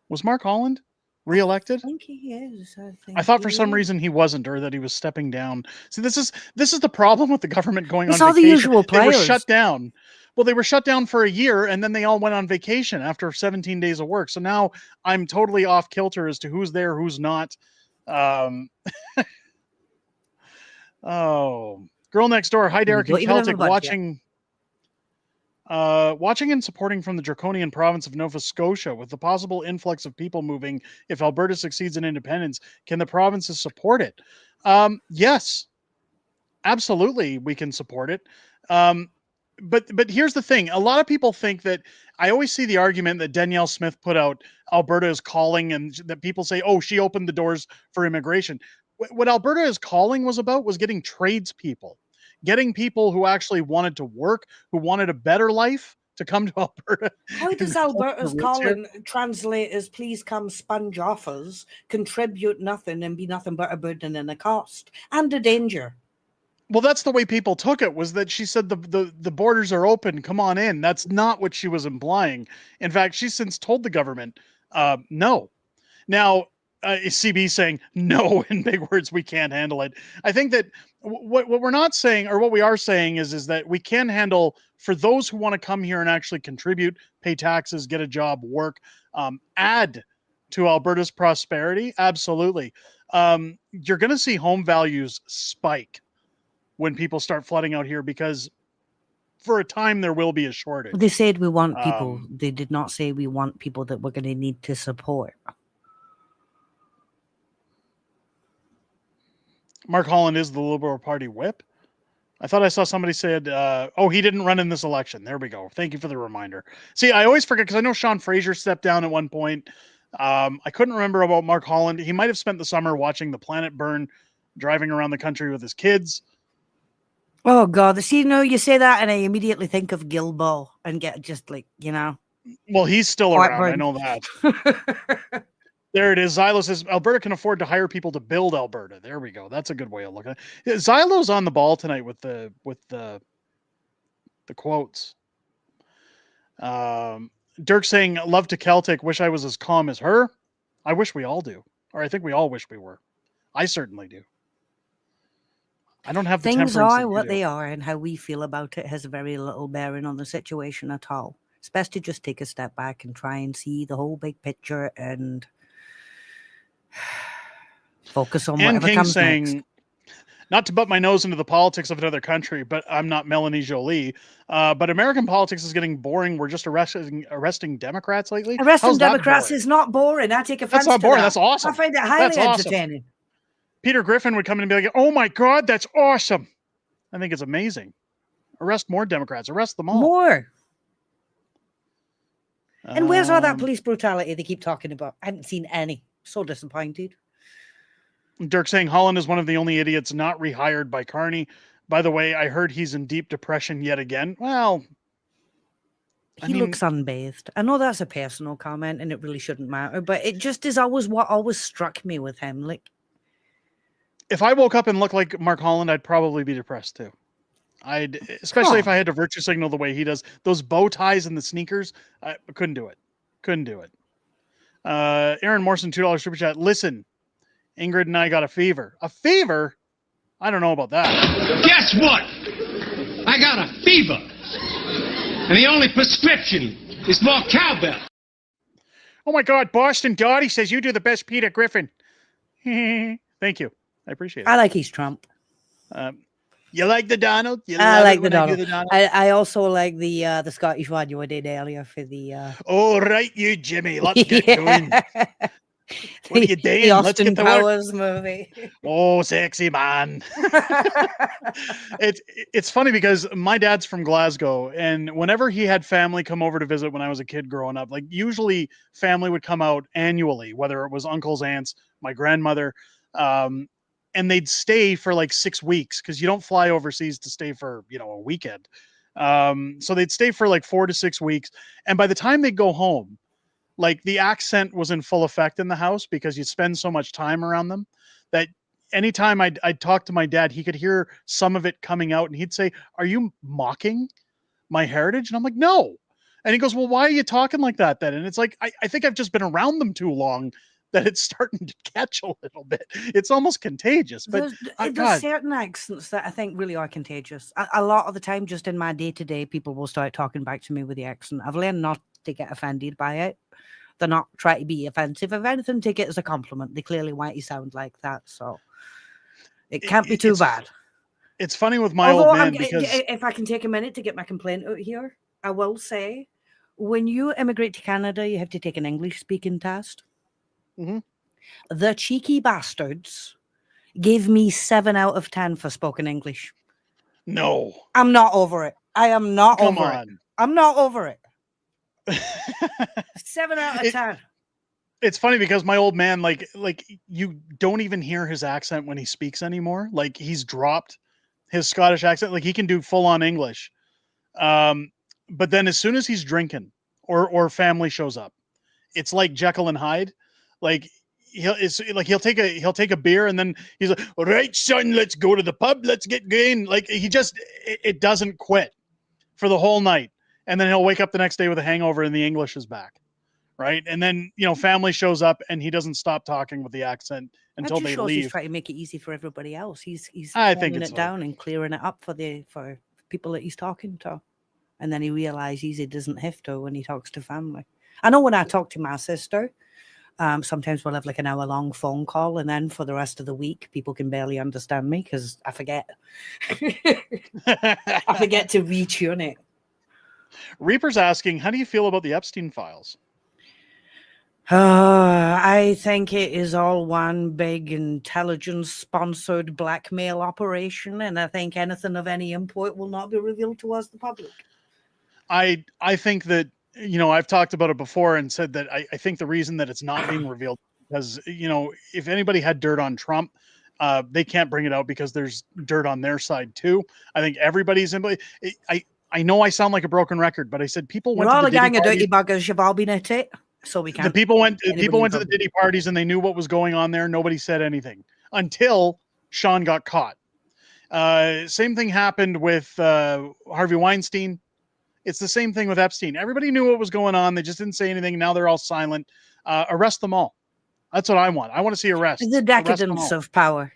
[SPEAKER 14] Was Mark Holland reelected?
[SPEAKER 15] I think he is.
[SPEAKER 14] I thought for some reason he wasn't, or that he was stepping down. See, this is the problem with the government going on vacation.
[SPEAKER 15] All the usual players.
[SPEAKER 14] They were shut down. Well, they were shut down for a year, and then they all went on vacation after 17 days of work. So now I'm totally off kilter as to who's there, who's not. Oh, girl next door. Hi, Derek and Celtic, watching and supporting from the draconian province of Nova Scotia with the possible influx of people moving. If Alberta succeeds in independence, can the provinces support it? Yes, absolutely. We can support it. But here's the thing. A lot of people think that I always see the argument that Danielle Smith put out, Alberta is calling, and that people say, oh, she opened the doors for immigration. What Alberta is calling was getting tradespeople. Getting people who actually wanted to work, who wanted a better life, to come to Alberta.
[SPEAKER 15] How does Alberta's calling translate as please come sponge offers, contribute nothing, and be nothing but a burden and a cost and a danger?
[SPEAKER 14] Well, that's the way people took it, was that she said the borders are open, come on in. That's not what she was implying. In fact, she's since told the government, no. Now, CB saying no in big words, we can't handle it. I think that what we're not saying, or what we are saying is that we can handle, for those who want to come here and actually contribute, pay taxes, get a job, work, add to Alberta's prosperity. Absolutely. You're going to see home values spike when people start flooding out here, because for a time there will be a shortage.
[SPEAKER 15] They said we want people. They did not say we want people that we're going to need to support.
[SPEAKER 14] Mark Holland is the Liberal Party whip. I thought I saw somebody said, he didn't run in this election. There we go. Thank you for the reminder. See, I always forget, because I know Sean Fraser stepped down at one point. I couldn't remember about Mark Holland. He might have spent the summer watching the planet burn, driving around the country with his kids.
[SPEAKER 15] Oh, God. See, you say that, and I immediately think of Gilbo and get just like,
[SPEAKER 14] Well, he's still around. I know that. There it is. Zylo says Alberta can afford to hire people to build Alberta. There we go. That's a good way of looking at it. Zylo's on the ball tonight with the quotes. Dirk saying, love to Celtic. Wish I was as calm as her. I wish we all do. Or I think we all wish we were. I certainly do. I don't have the
[SPEAKER 15] things
[SPEAKER 14] temperance
[SPEAKER 15] are what they are, and how we feel about it has very little bearing on the situation at all. It's best to just take a step back and try and see the whole big picture and focus on whatever comes next.
[SPEAKER 14] Not to butt my nose into the politics of another country, but I'm not Melanie Jolie. But American politics is getting boring. We're just arresting Democrats lately.
[SPEAKER 15] Arresting Democrats is not boring. I take offense to that.
[SPEAKER 14] That's not boring. That's awesome.
[SPEAKER 15] I find it highly entertaining.
[SPEAKER 14] Peter Griffin would come in and be like, oh my God, that's awesome. I think it's amazing. Arrest more Democrats. Arrest them all.
[SPEAKER 15] More. And where's all that police brutality they keep talking about? I haven't seen any. So disappointed.
[SPEAKER 14] Dirk saying Holland is one of the only idiots not rehired by Carney. By the way, I heard he's in deep depression yet again. Well,
[SPEAKER 15] he looks unbathed. I know that's a personal comment and it really shouldn't matter, but it just is always what always struck me with him. Like,
[SPEAKER 14] if I woke up and looked like Mark Holland, I'd probably be depressed too. Especially if I had to virtue signal the way he does. Those bow ties and the sneakers, I couldn't do it. Couldn't do it. Aaron Morrison, $2 super chat. Listen, Ingrid and I got a fever. A fever? I don't know about that.
[SPEAKER 4] Guess what? I got a fever. And the only prescription is more cowbell.
[SPEAKER 14] Oh my God, Boston Dottie says you do the best Peter Griffin. Thank you. I appreciate it.
[SPEAKER 15] I like his Trump.
[SPEAKER 14] You like the Donald?
[SPEAKER 15] I like the Donald. I also like the Scottish one you did earlier for the.
[SPEAKER 14] Oh right, you Jimmy. Let's get going. What are you doing?
[SPEAKER 15] The
[SPEAKER 14] Let's
[SPEAKER 15] Austin
[SPEAKER 14] get to
[SPEAKER 15] Powers movie.
[SPEAKER 14] Oh, sexy man. It's funny because my dad's from Glasgow, and whenever he had family come over to visit when I was a kid growing up, like usually family would come out annually, whether it was uncles, aunts, my grandmother, and they'd stay for like 6 weeks because you don't fly overseas to stay for, a weekend. So they'd stay for like 4 to 6 weeks. And by the time they'd go home, like the accent was in full effect in the house because you spend so much time around them that anytime I'd talk to my dad, he could hear some of it coming out and he'd say, "Are you mocking my heritage?" And I'm like, "No." And he goes, "Well, why are you talking like that then?" And it's like, I think I've just been around them too long that it's starting to catch a little bit. It's almost contagious. But
[SPEAKER 15] there's certain accents that I think really are contagious. A lot of the time, just in my day-to-day, people will start talking back to me with the accent. I've learned not to get offended by it. They're not trying to be offensive. If anything, take it as a compliment. They clearly want you to sound like that. So it can't be too bad.
[SPEAKER 14] It's funny with my old man because...
[SPEAKER 15] If I can take a minute to get my complaint out here, I will say, when you immigrate to Canada, you have to take an English-speaking test.
[SPEAKER 14] Mm-hmm.
[SPEAKER 15] The cheeky bastards gave me 7 out of 10 for spoken English.
[SPEAKER 14] No.
[SPEAKER 15] I'm not over it. I am not
[SPEAKER 14] Come
[SPEAKER 15] over
[SPEAKER 14] on.
[SPEAKER 15] it. I'm not over it. 7 out of 10.
[SPEAKER 14] It's funny because my old man, like you don't even hear his accent when he speaks anymore. Like he's dropped his Scottish accent. Like he can do full on English. But then as soon as he's drinking or family shows up, it's like Jekyll and Hyde. Like he'll take a beer and then he's like, "All right, son, let's go to the pub. Let's get going." Like it doesn't quit for the whole night. And then he'll wake up the next day with a hangover and the English is back. Right. And then, family shows up and he doesn't stop talking with the accent until they leave.
[SPEAKER 15] He's trying to make it easy for everybody else. He's
[SPEAKER 14] toning
[SPEAKER 15] it down and clearing it up for people that he's talking to. And then he realizes he doesn't have to when he talks to family. I know when I talk to my sister, sometimes we'll have like an hour-long phone call, and then for the rest of the week, people can barely understand me because I forget. I forget to retune it.
[SPEAKER 14] Reaper's asking, how do you feel about the Epstein files?
[SPEAKER 15] I think it is all one big intelligence-sponsored blackmail operation, and I think anything of any import will not be revealed to us, the public.
[SPEAKER 14] I think that, I've talked about it before and said that I think the reason that it's not being revealed because, if anybody had dirt on Trump, they can't bring it out because there's dirt on their side too. I think everybody's in. I know I sound like a broken record, but I said people went to the Diddy
[SPEAKER 15] gang of dirty buggers. You've all been at it, so we can't.
[SPEAKER 14] The people went to the Diddy parties and they knew what was going on there. Nobody said anything until Sean got caught. Same thing happened with Harvey Weinstein. It's the same thing with Epstein. Everybody knew what was going on. They just didn't say anything. Now they're all silent. Arrest them all. That's what I want. I want to see arrests.
[SPEAKER 15] The decadence of power,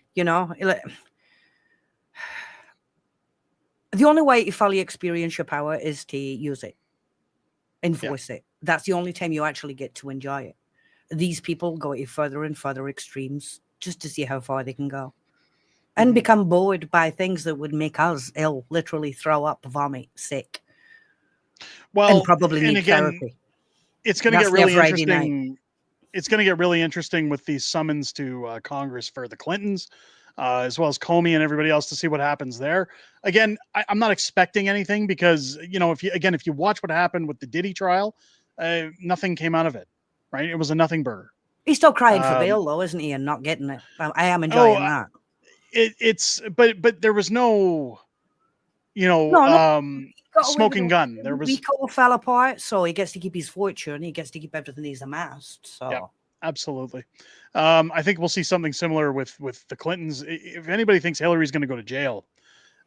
[SPEAKER 15] The only way to fully experience your power is to use it, enforce it. That's the only time you actually get to enjoy it. These people go to further and further extremes just to see how far they can go and become bored by things that would make us ill, literally throw up, vomit, sick.
[SPEAKER 14] Well,
[SPEAKER 15] and probably need therapy.
[SPEAKER 14] It's going to get really interesting. It's going to get really interesting with these summons to Congress for the Clintons, as well as Comey and everybody else to see what happens there. Again, I'm not expecting anything because, if you watch what happened with the Diddy trial, nothing came out of it, right? It was a nothing burger.
[SPEAKER 15] He's still crying for bail, though, isn't he? And not getting it. I am enjoying that.
[SPEAKER 14] But there was no, smoking gun. There was
[SPEAKER 15] Rico fell apart, so he gets to keep his fortune. He gets to keep everything he's amassed. So
[SPEAKER 14] yeah, absolutely. I think we'll see something similar with the Clintons. If anybody thinks Hillary's going to go to jail,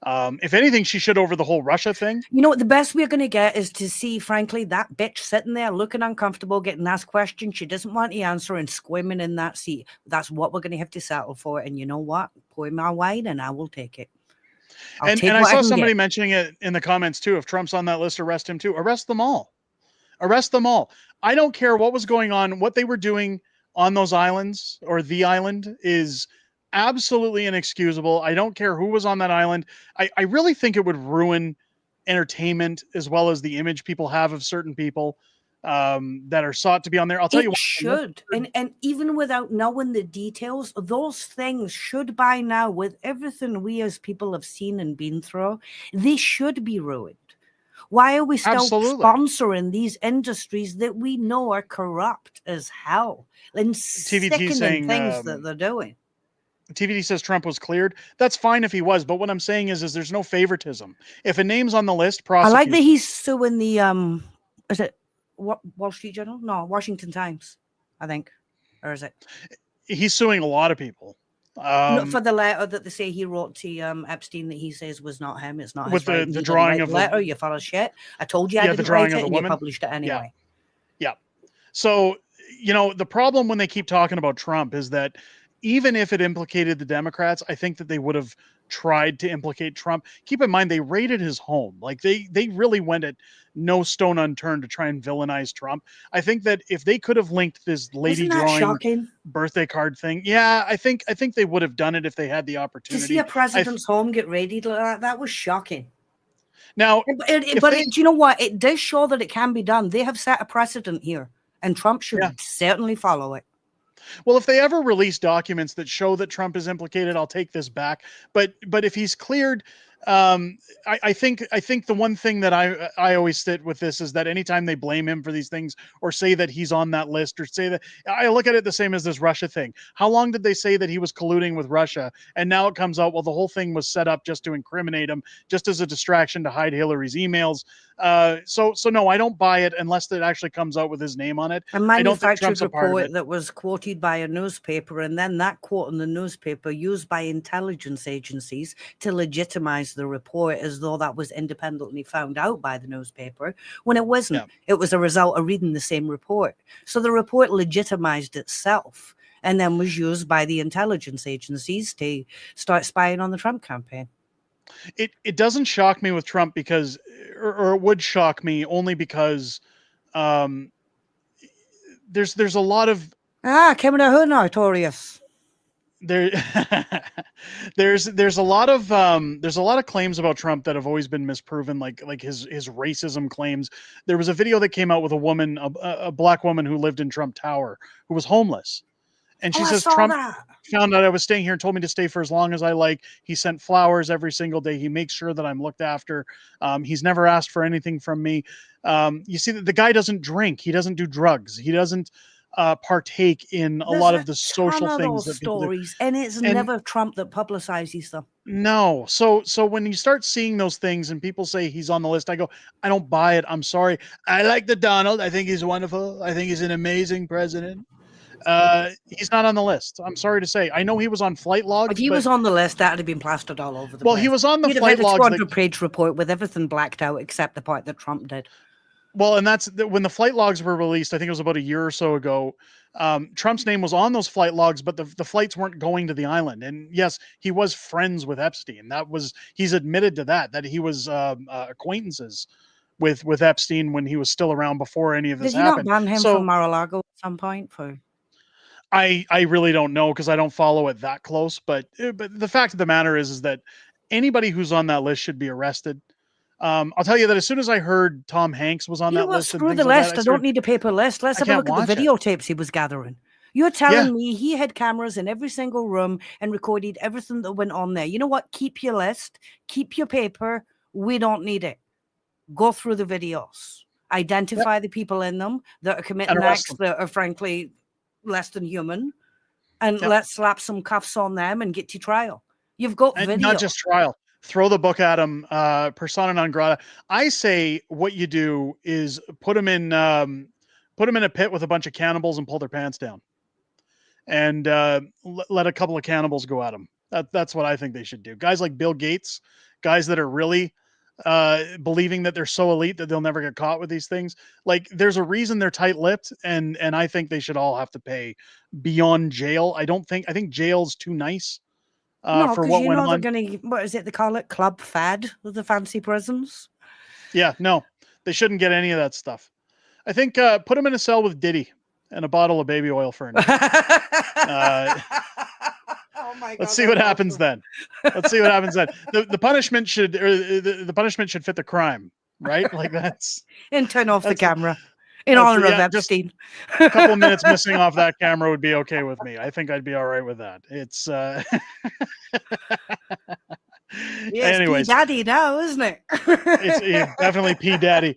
[SPEAKER 14] if anything, she should over the whole Russia thing.
[SPEAKER 15] You know what? The best we're going to get is to see, frankly, that bitch sitting there looking uncomfortable, getting asked questions she doesn't want to answer and squirming in that seat. That's what we're going to have to settle for. And you know what? Pour my wine and I will take it.
[SPEAKER 14] And I saw somebody mentioning it in the comments too. If Trump's on that list, arrest him too. Arrest them all. Arrest them all. I don't care what was going on. What they were doing on those islands or the island is absolutely inexcusable. I don't care who was on that island. I really think it would ruin entertainment as well as the image people have of certain people that are sought to be on there. I'll tell you what.
[SPEAKER 15] Should. And even without knowing the details, those things should by now, with everything we as people have seen and been through, they should be ruined. Why are we still sponsoring these industries that we know are corrupt as hell and sickening things that they're doing?
[SPEAKER 14] TVD says Trump was cleared. That's fine if he was, but what I'm saying is there's no favoritism. If a name's on the list, prosecute.
[SPEAKER 15] I like that he's suing the is it Wall Street Journal? No, Washington Times, I think. Or is it?
[SPEAKER 14] He's suing a lot of people.
[SPEAKER 15] For the letter that they say he wrote to Epstein that he says was not him. It's not
[SPEAKER 14] with
[SPEAKER 15] his
[SPEAKER 14] the drawing of the
[SPEAKER 15] letter. You full of shit. I told you I didn't write it, and you published it anyway.
[SPEAKER 14] Yeah. So the problem when they keep talking about Trump is that even if it implicated the Democrats, I think that they would have tried to implicate Trump. Keep in mind, they raided his home. Like they really went at no stone unturned to try and villainize Trump. I think that if they could have linked this lady drawing birthday card thing, I think they would have done it if they had the opportunity.
[SPEAKER 15] To see a president's home get raided like that was shocking.
[SPEAKER 14] Now,
[SPEAKER 15] do you know what? It does show that it can be done. They have set a precedent here, and Trump should certainly follow it.
[SPEAKER 14] Well, if they ever release documents that show that Trump is implicated, I'll take this back. But if he's cleared, I think the one thing that I always sit with this is that anytime they blame him for these things or say that he's on that list or say that, I look at it the same as this Russia thing. How long did they say that he was colluding with Russia? And now it comes out, well, the whole thing was set up just to incriminate him, just as a distraction to hide Hillary's emails. So no, I don't buy it unless it actually comes out with his name on it.
[SPEAKER 15] A manufactured report that was quoted by a newspaper, and then that quote in the newspaper used by intelligence agencies to legitimize the report as though that was independently found out by the newspaper, when it wasn't. Yeah. It was a result of reading the same report. So the report legitimized itself and then was used by the intelligence agencies to start spying on the Trump campaign.
[SPEAKER 14] It doesn't shock me with Trump because, or it would shock me only because there's a lot of
[SPEAKER 15] Canada who notorious.
[SPEAKER 14] There's a lot of claims about Trump that have always been misproven, like his racism claims. There was a video that came out with a woman, a black woman who lived in Trump Tower, who was homeless. And she says, Trump found out I was staying here and told me to stay for as long as I like. He sent flowers every single day. He makes sure that I'm looked after. He's never asked for anything from me. You see that the guy doesn't drink. He doesn't do drugs. He doesn't partake in a lot of the social things that people do.
[SPEAKER 15] And it's never Trump that publicizes them.
[SPEAKER 14] No. So when you start seeing those things and people say he's on the list, I go, I don't buy it. I'm sorry. I like the Donald. I think he's wonderful. I think he's an amazing president. He's not on the list. I'm sorry to say. I know he was on flight logs.
[SPEAKER 15] If he was on the list, that would have been plastered all over the
[SPEAKER 14] place.
[SPEAKER 15] Well,
[SPEAKER 14] he was on the flight logs.
[SPEAKER 15] He'd have had a 200-page report with everything blacked out except the part that Trump did.
[SPEAKER 14] Well, and that's when the flight logs were released. I think it was about a year or so ago. Trump's name was on those flight logs, but the flights weren't going to the island. And yes, he was friends with Epstein. He's admitted to that he was acquaintances with Epstein when he was still around before any of this happened.
[SPEAKER 15] Did you not ban him from Mar-a-Lago at some point?
[SPEAKER 14] I really don't know because I don't follow it that close. But the fact of the matter is that anybody who's on that list should be arrested. I'll tell you that as soon as I heard Tom Hanks was on that list,
[SPEAKER 15] screw the list. I don't need a paper list. Let's have a look at the videotapes he was gathering. You're telling me he had cameras in every single room and recorded everything that went on there. You know what? Keep your list. Keep your paper. We don't need it. Go through the videos. identify the people in them that are committing acts that are frankly less than human, and let's slap some cuffs on them and get to trial. You've got video.
[SPEAKER 14] Not just trial. Throw the book at them, persona non grata. I say what you do is put them in a pit with a bunch of cannibals and pull their pants down, and let a couple of cannibals go at them. That's what I think they should do. Guys like Bill Gates, guys that are really believing that they're so elite that they'll never get caught with these things. Like, there's a reason they're tight-lipped, and I think they should all have to pay beyond jail. I think jail's too nice for what went on.
[SPEAKER 15] What is it they call it? Club fad with the fancy prisons?
[SPEAKER 14] Yeah, no, they shouldn't get any of that stuff. I think put them in a cell with Diddy and a bottle of baby oil for a
[SPEAKER 15] Oh my God,
[SPEAKER 14] let's see what happens then. Let's see what happens then. The punishment should the punishment should fit the crime, right? Like that's
[SPEAKER 15] and turn off the camera in honor of Epstein.
[SPEAKER 14] A couple of minutes missing off that camera would be okay with me. I think I'd be all right with that. It's anyways,
[SPEAKER 15] P Daddy now, isn't it?
[SPEAKER 14] It's definitely P Daddy.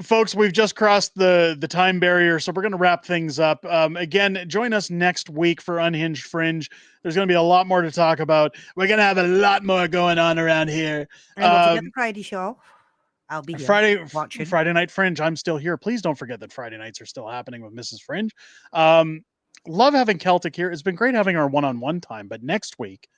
[SPEAKER 14] Folks, we've just crossed the time barrier, so we're going to wrap things up. Again, join us next week for Unhinged Fringe. There's going to be a lot more to talk about. We're going to have a lot more going on around here.
[SPEAKER 15] And don't forget the Friday show. I'll be here watching.
[SPEAKER 14] Friday Night Fringe. I'm still here. Please don't forget that Friday nights are still happening with Mrs. Fringe. Love having Celtic here. It's been great having our one-on-one time, but next week,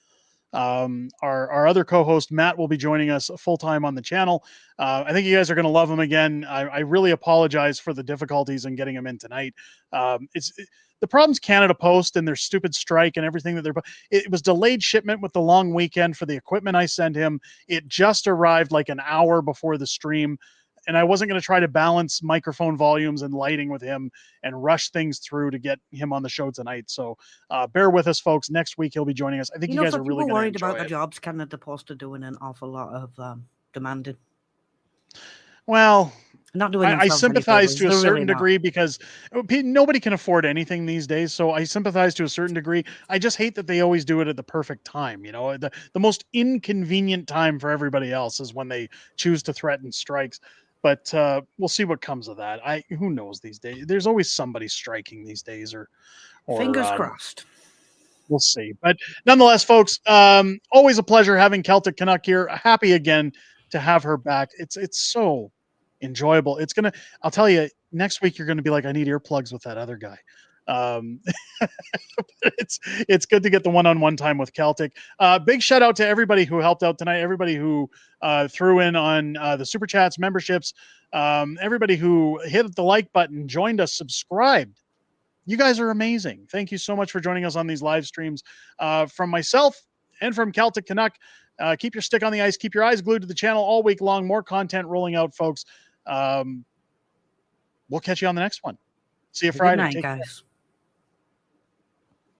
[SPEAKER 14] our other co-host Matt will be joining us full-time on the channel. I think you guys are going to love him again. I really apologize for the difficulties in getting him in tonight. The problem's Canada Post and their stupid strike and everything that it was delayed shipment with the long weekend for the equipment I sent him. It just arrived like an hour before the stream, and I wasn't going to try to balance microphone volumes and lighting with him and rush things through to get him on the show tonight. So bear with us, folks. Next week he'll be joining us. I think you guys are really going to
[SPEAKER 15] worried
[SPEAKER 14] enjoy
[SPEAKER 15] about
[SPEAKER 14] it.
[SPEAKER 15] the jobs. Canada Post are doing an awful lot of demanding.
[SPEAKER 14] Well,
[SPEAKER 15] not doing.
[SPEAKER 14] I sympathize to a certain degree because nobody can afford anything these days. So I sympathize to a certain degree. I just hate that they always do it at the perfect time. You know, the most inconvenient time for everybody else is when they choose to threaten strikes. But we'll see what comes of that. Who knows these days? There's always somebody striking these days, or
[SPEAKER 15] fingers crossed.
[SPEAKER 14] We'll see. But nonetheless, folks, always a pleasure having Celtic Canuck here. Happy again to have her back. It's so enjoyable. I'll tell you, next week you're going to be like, I need earplugs with that other guy. It's good to get the one-on-one time with Celtic. Big shout out to everybody who helped out tonight, everybody who threw in on the super chats, memberships, everybody who hit the like button, joined us, subscribed. You guys are amazing. Thank you so much for joining us on these live streams. From myself and from Celtic Canuck, keep your stick on the ice, keep your eyes glued to the channel all week long. More content rolling out, folks. We'll catch you on the next one. See you Friday.
[SPEAKER 15] Good night, guys.